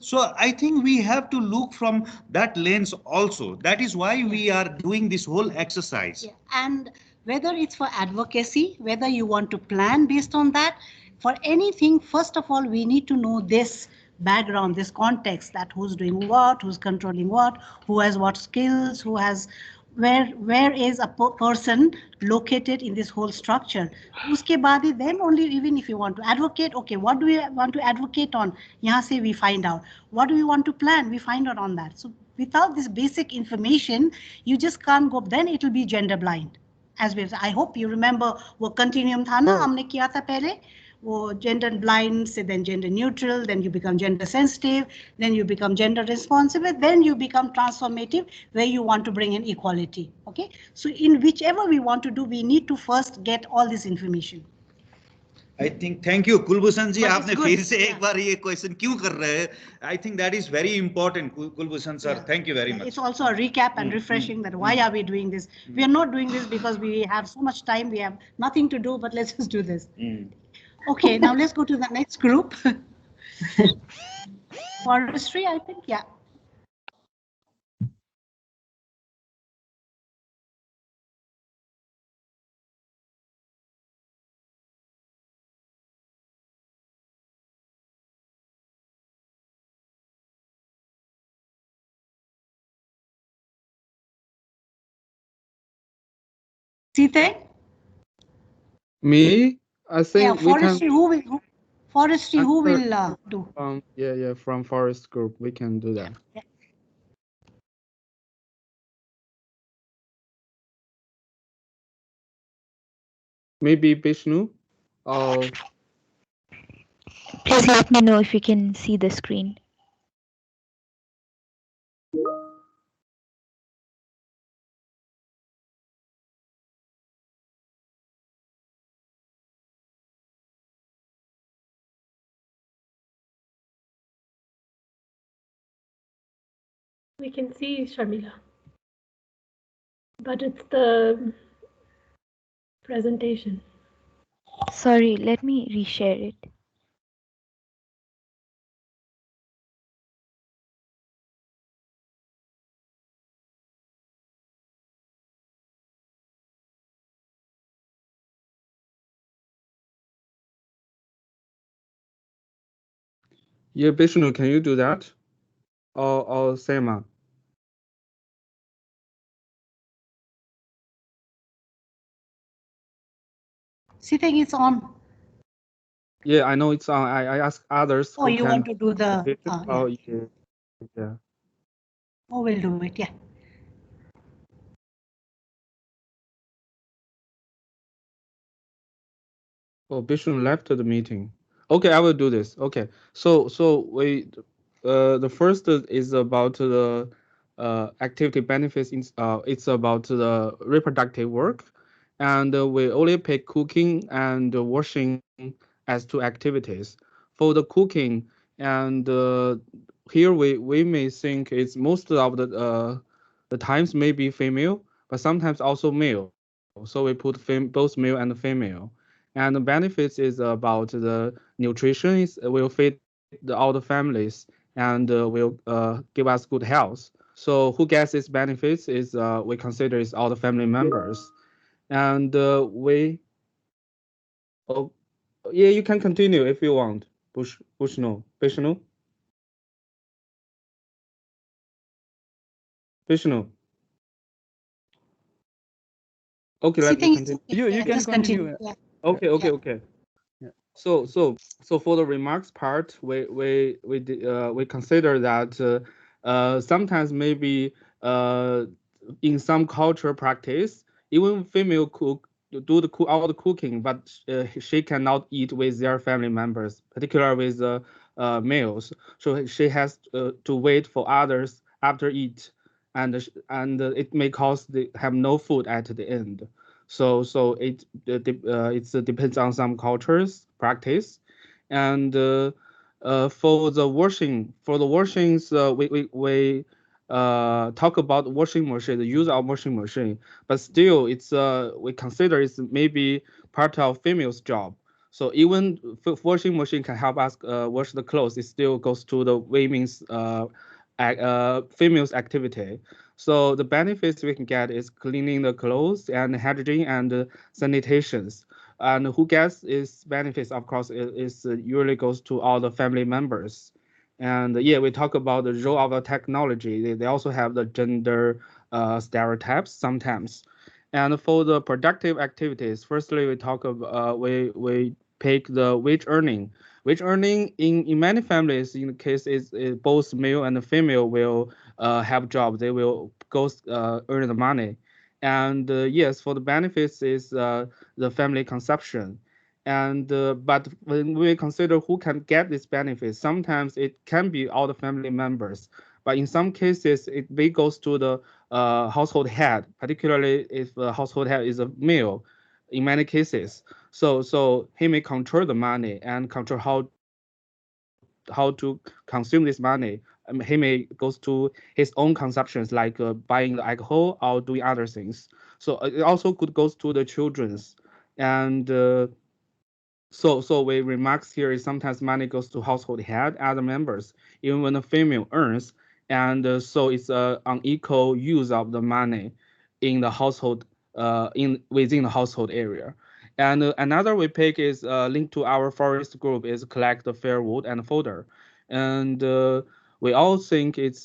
so I think we have to look from that lens also that is why we are doing this whole exercise and whether it's for advocacy whether you want to plan based on that for anything first of all we need to know this background this context that who's doing what who's controlling what who has what skills who has where is a person located in this whole structure uske baad then only even if you want to advocate okay what do we want to advocate on yahan se we find out what do we want to plan we find out on that so without this basic information you just can't go then it will be gender blind as we I hope you remember wo continuum tha na humne kiya tha pehle वो gender blind, say then gender neutral, then you become gender sensitive, then you become gender responsive, then you become transformative, where you want to bring in equality. Okay, so in whichever we want to do, we need to first get all this information. I think thank you Kulbhushan जी आपने फिर से एक बार ये question क्यों कर रहे हैं I think that is very important Kulbhushan sir thank you very much it's also a recap and refreshing that why are we doing this we are not doing this because we have so much time we have nothing to do but let's just do this okay now let's go to the next group forestry I think yeah Sita? Me? I think yeah, forestry, who will do? Yeah, from forest group, we can do that. Yeah. Maybe Vishnu? Oh. Please let me know if you can see the screen. We can see Sharmila, but it's the presentation. Sorry, let me reshare it. Yeah, Vishnu, can you do that? Or Sema? Sitting it's on. Yeah, I know it's on. I ask others. Oh, you want to do the? Oh, yeah. Oh, we'll do it. Yeah. Oh, Vishnu left the meeting. Okay, I will do this. Okay, so we, the first is about the activity benefits. It's about the reproductive work, and we only pick cooking and washing as two activities. For the cooking, and here we may think it's most of the times may be female, but sometimes also male. So we put both male and female. And the benefits is about the nutrition will feed all the families and will give us good health. So who gets its benefits is we consider is all the family members. And oh, yeah, you can continue if you want. Bushno. Vishnu. Okay, let me Sitting, continue. you can just continue. Yeah. Okay. Yeah. So for the remarks part, we consider that sometimes maybe uh, in some culture practice, even female cook do all the cooking, but she cannot eat with their family members, particularly with males. So she has to wait for others after eat, and it may cause they have no food at the end. So it depends on some cultures practice, and for the washings we talk about washing machine, the use of washing machine, but still it's we consider it's maybe part of female's job. So even washing machine can help us wash the clothes, it still goes to the women's female's activity. So the benefits we can get is cleaning the clothes and hygiene and sanitations. And who gets its benefits, of course, is usually goes to all the family members. And yeah, we talk about the role of the technology. They also have the gender stereotypes sometimes. And for the productive activities, firstly, we talk about we pick the wage earning. Wage earning in many families, in the case is both male and female will have job. They will go earn the money. And yes, for the benefits is the family consumption. And but when we consider who can get this benefit, sometimes it can be all the family members, but in some cases it may goes to the household head, particularly if the household head is a male. In many cases, so he may control the money and control how to consume this money. He may goes to his own consumptions like buying the alcohol or doing other things. So it also could goes to the children's. And so we remarks here is sometimes money goes to household head, other members, even when the female earns, and so it's a unequal use of the money in the household, in within the household area. And another we pick is linked to our forest group is collect the firewood and fodder, and we all think it's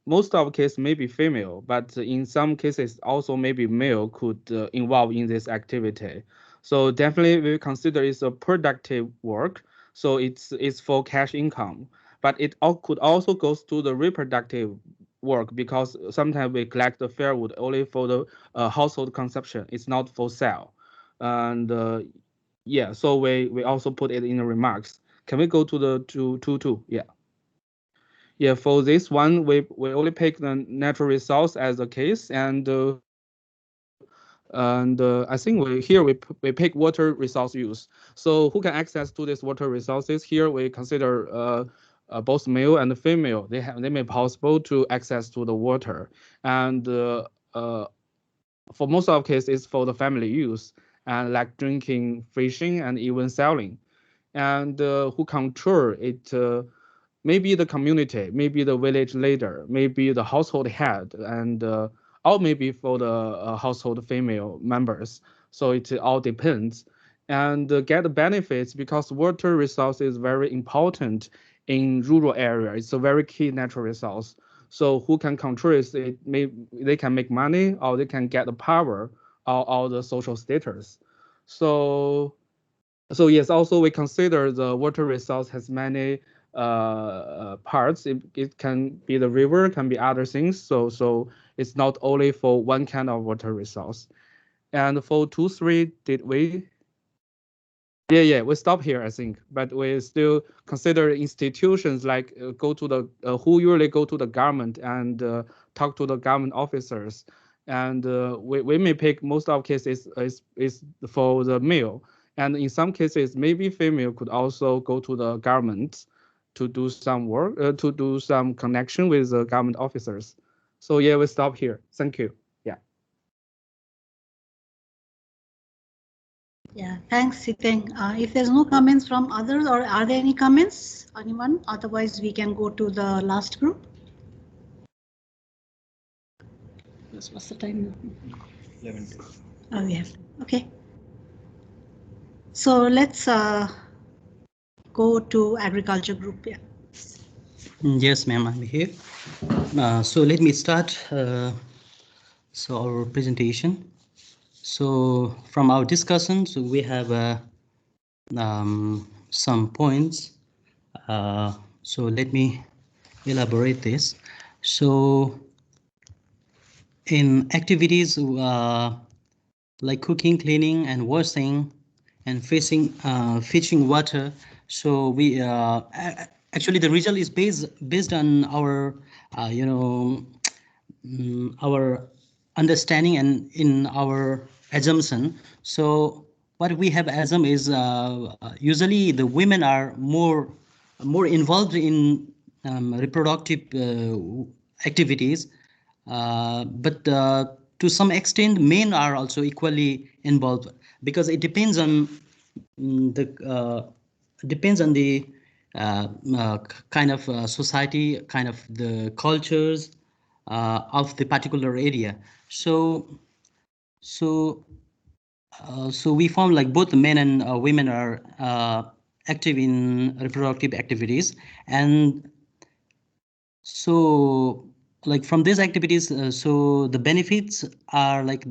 most of case maybe female, but in some cases also maybe male could involve in this activity. So definitely we consider it's a productive work. So it's for cash income, but it could also goes to the reproductive work because sometimes we collect the firewood only for the household consumption. It's not for sale, and yeah. So we also put it in the remarks. Can we go to the two? Yeah. Yeah, for this one, we only pick the natural resource as a case, and I think we pick water resource use. So who can access to this water resources? Here we consider both male and female. They may possible to access to the water, and for most of cases, it's for the family use and like drinking, fishing, and even selling. And who control it? Maybe the community, maybe the village leader, maybe the household head, and or maybe for the household female members. So it all depends, and get the benefits because water resource is very important in rural area. It's a very key natural resource. So who can control it? They can make money or they can get the power or the social status. So so yes, also we consider the water resource has many parts. It can be the river, can be other things. So it's not only for one kind of water resource. And for 2, 3, did we? Yeah, we stop here, I think, but we still consider institutions like go to the who usually go to the government and talk to the government officers, and we may pick most of cases is for the male, and in some cases maybe female could also go to the government to do some work, to do some connection with the government officers. So yeah, we stop here. Thank you. Yeah. Yeah, thanks, Siteng. If there's no comments from others, or are there any comments, anyone? Otherwise, we can go to the last group. What's the time? 11. Oh, yeah. Okay. So let's go to agriculture group. Yeah. Yes, ma'am, I'm here. So let me start our presentation. So from our discussions, we have some points. So let me elaborate this. So in activities like cooking, cleaning, and washing, and fetching water, so we actually the result is based on our our understanding and in our assumption. So what we have assumed is usually the women are more involved in reproductive activities, but to some extent men are also equally involved, because it depends on the kind of society, kind of the cultures of the particular area. So we found like both men and women are active in reproductive activities, and so like from these activities, so the benefits are like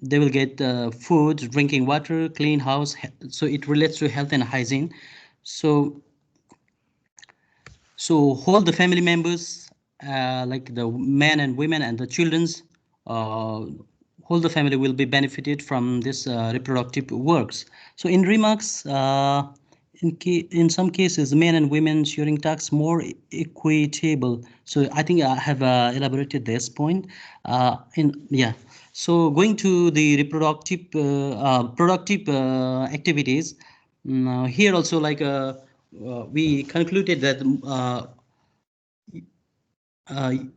they will get food, drinking water, clean house. So it relates to health and hygiene. So whole the family members, like the men and women and the children's, whole the family will be benefited from this reproductive works. So in remarks, in some cases, men and women sharing tasks more equitable. So I think I have elaborated this point. So going to the reproductive productive activities, here also like we concluded that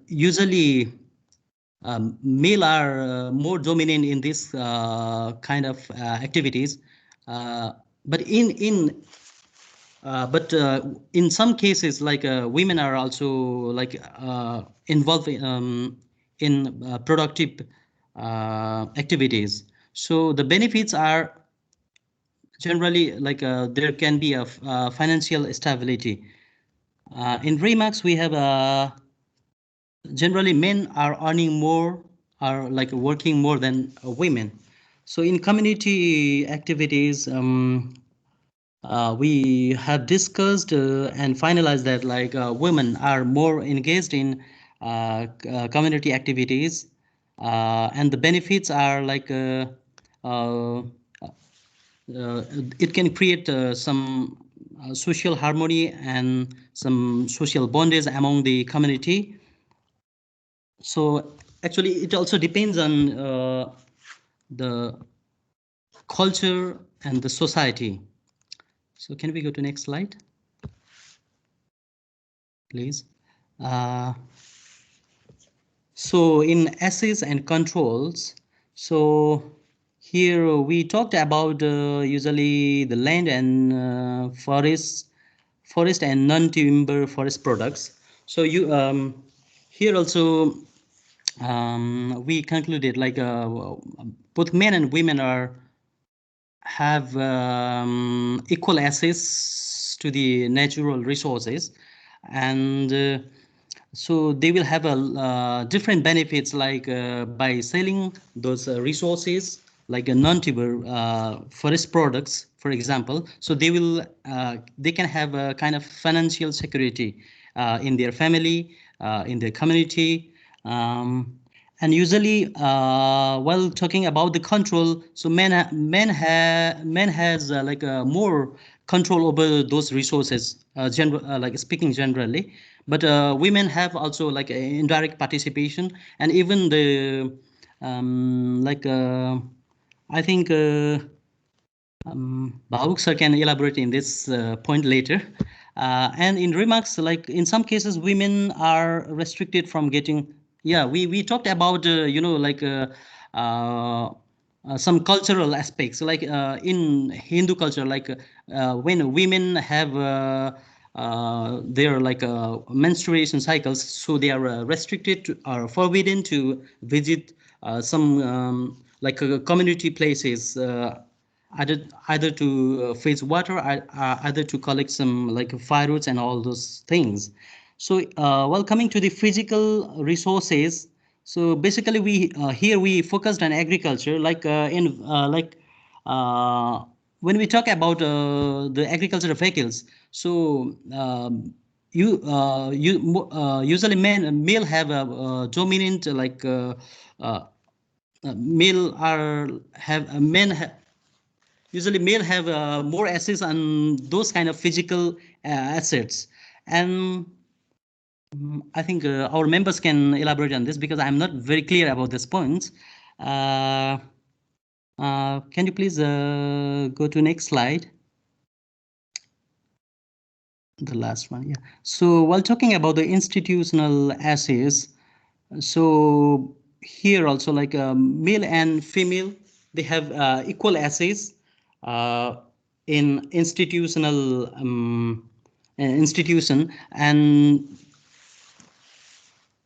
usually male are more dominant in this kind of activities, but in some cases like women are also like involved in productive activities. So the benefits are generally like there can be a financial stability. In remarks we have generally men are earning more, are like working more than women. So in community activities, we have discussed and finalized that like women are more engaged in community activities, and the benefits are like uh, it can create some social harmony and some social bondage among the community. So actually it also depends on the culture and the society. So can we go to next slide, please? So in assays and controls, so here we talked about usually the land and forest and non-timber forest products. So you here also we concluded like both men and women have equal access to the natural resources, and so they will have a different benefits like by selling those resources like a non-timber forest products, for example. So they can have a kind of financial security in their family, in their community, and usually while talking about the control, so men has like more control over those resources, like speaking generally, but women have also like indirect participation, and even the like I think Bhavuk sir can elaborate in this point later. And in remarks, like in some cases, women are restricted from getting. Yeah, we talked about like uh, some cultural aspects, like in Hindu culture, like when women have their like menstruation cycles, so they are restricted to, or forbidden to visit some like community places. Either to fetch water, either to collect some like firewood and all those things. So while coming to the physical resources, so basically we here we focused on agriculture, like in like when we talk about the agricultural vehicles. So usually male have a dominant like male are have men have usually male have more assets on those kind of physical assets. And I think our members can elaborate on this because I'm not very clear about this point. uh, can you please go to next slide, the last one? Yeah, so while talking about the institutional assets, so here also like male and female, they have equal assets uh, in institutional institution, and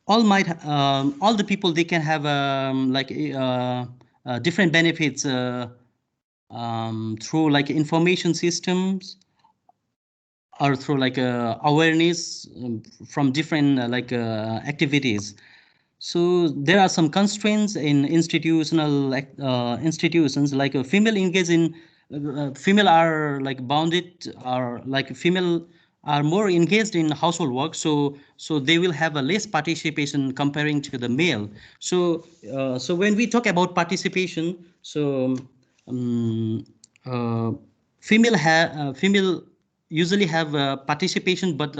all the people, they can have like different benefits through like information systems, or through like awareness from different like activities. So there are some constraints in institutional institutions, like a female engage in female are like bounded, or like female are more engaged in household work, so they will have a less participation comparing to the male. So so when we talk about participation, so um, uh, female usually have participation, but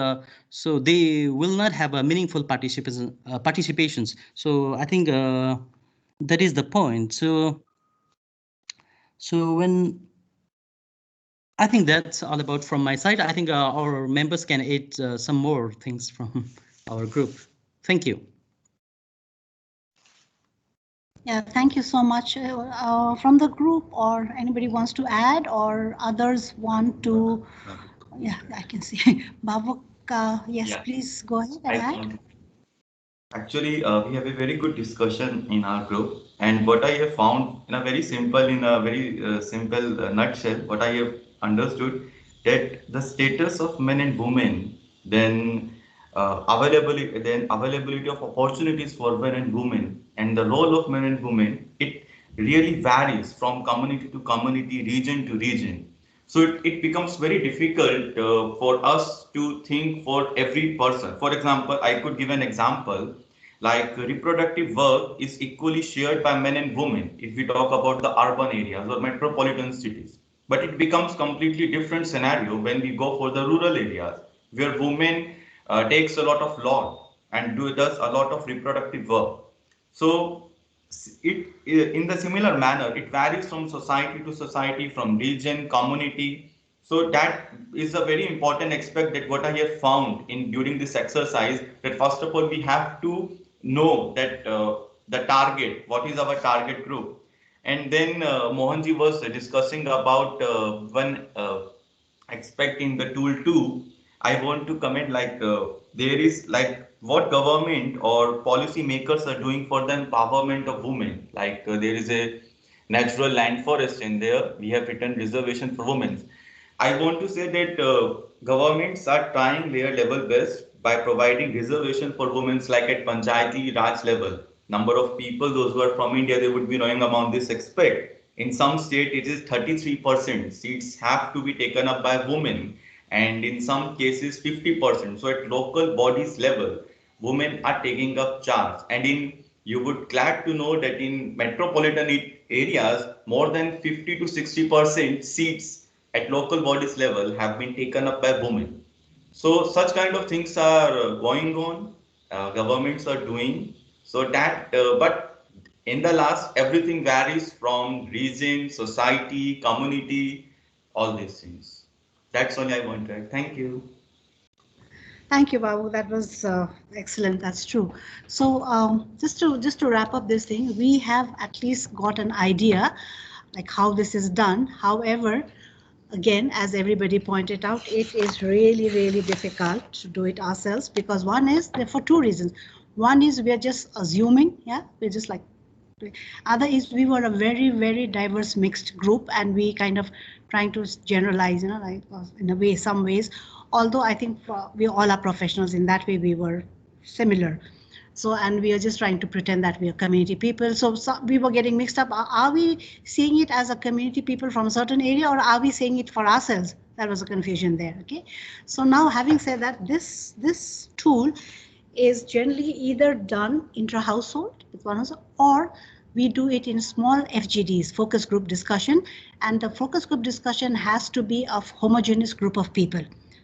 so they will not have a meaningful participations. So I think that is the point. So when I think that's all about from my side. I think our members can add some more things from our group. Thank you. Yeah, thank you so much. From the group, or anybody wants to add, or others want to? Yeah, I can see. Bhavuk, yes, Yeah, please go ahead and I add. can. Actually, we have a very good discussion in our group, and what I have found in a very simple nutshell, what I have understood that the status of men and women, then availability of opportunities for men and women, and the role of men and women, it really varies from community to community, region to region. So it becomes very difficult for us to think for every person. For example, I could give an example like reproductive work is equally shared by men and women if we talk about the urban areas or metropolitan cities. But it becomes completely different scenario when we go for the rural areas where women takes a lot of load and does a lot of reproductive work. So in the similar manner, it varies from society to society, from region, community. So that is a very important aspect that what I have found in during this exercise. That first of all, we have to know that the target, what is our target group, and then Mohanji was discussing about one aspect in the tool two. I want to comment like there is like what government or policy makers are doing for the empowerment of women. Like there is a natural land forest in there. We have written reservation for women. I want to say that governments are trying their level best by providing reservation for women like at Panchayati Raj level. Number of people, those who are from India, they would be knowing about this aspect. In some state, it is 33% seats have to be taken up by women, and in some cases 50%. So at local bodies level, women are taking up charge. And in You would glad to know that in metropolitan areas, more than 50 to 60% seats at local bodies level have been taken up by women. So such kind of things are going on. Governments are doing so that, but in the last, everything varies from region, society, community, all these things. That's all I wanted. Thank you. Thank you, Babu. That was excellent. That's true. So just to wrap up this thing, we have at least got an idea like how this is done. However, again, as everybody pointed out, it is really, really difficult to do it ourselves because one is for two reasons. One is we are just assuming, yeah, we're just like. Other is we were a very, very diverse mixed group and we kind of trying to generalize, like in a way, some ways. Although I think we all are professionals in that way, we were similar. So, and we are just trying to pretend that we are community people. So we were getting mixed up. Are we seeing it as a community people from a certain area or are we saying it for ourselves? That was a confusion there. Okay. So now having said that, this tool is generally either done intra-household with one household or we do it in small FGDs, focus group discussion, and the focus group discussion has to be of homogeneous group of people.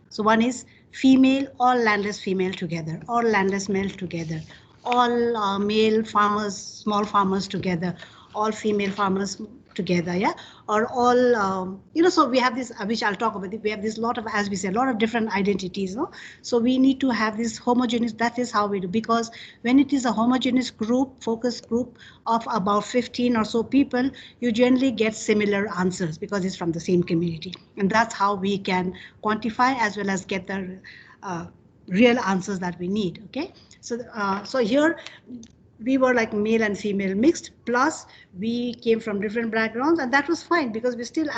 So one is female, all landless female together, all landless male together, all male farmers, small farmers together, all female farmers together, yeah, or all, so we have this, which I'll talk about, we have this lot of, as we say, a lot of different identities, no? So we need to have this homogeneous, that is how we do, because when it is a homogeneous group, focus group of about 15 or so people, you generally get similar answers because it's from the same community. And that's how we can quantify as well as get the real answers that we need, okay? So here, we were like male and female mixed, plus we came from different backgrounds and that was fine because we're still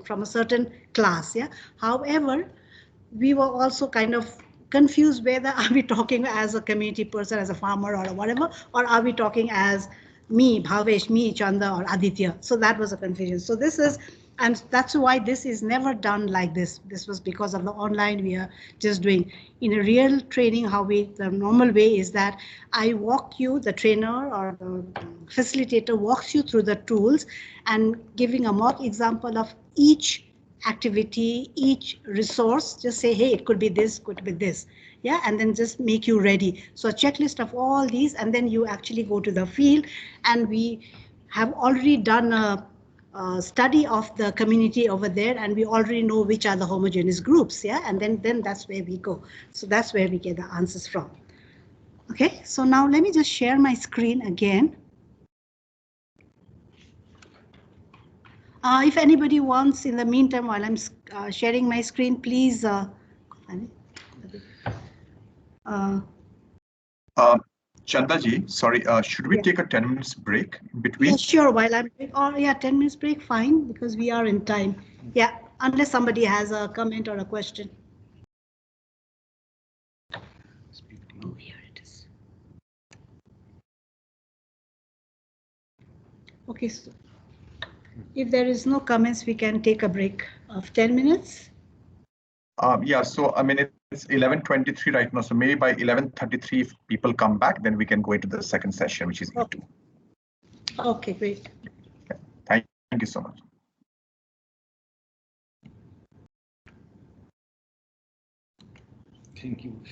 from a certain class, yeah. However, we were also kind of confused whether are we talking as a community person, as a farmer or whatever, or are we talking as me, Bhavesh, me, Chanda or Aditya. So that was a confusion. So this is, and that's why this is never done like this. This was because of the online we are just doing. In a real training, the normal way is that I walk you, the trainer or the facilitator walks you through the tools and giving a mock example of each activity, each resource, just say, hey, it could be this, could be this. Yeah, and then just make you ready. So a checklist of all these, and then you actually go to the field, and we have already done a study of the community over there, and we already know which are the homogeneous groups. Yeah, and then that's where we go. So that's where we get the answers from. Okay, so now let me just share my screen again. If anybody wants, in the meantime, while I'm sharing my screen, please. Chandaji, sorry, should we take a 10 minutes break in between? Yeah, sure, while I'm, or yeah, 10 minutes break, fine, because we are in time. Yeah, unless somebody has a comment or a question. Oh, here it is. Okay, so if there is no comments, we can take a break of 10 minutes. Yeah, so I mean, it's 11:23 right now, so maybe by 11:33, if people come back, then we can go into the second session, which is E2. Okay, great. Okay. Thank you so much. Thank you.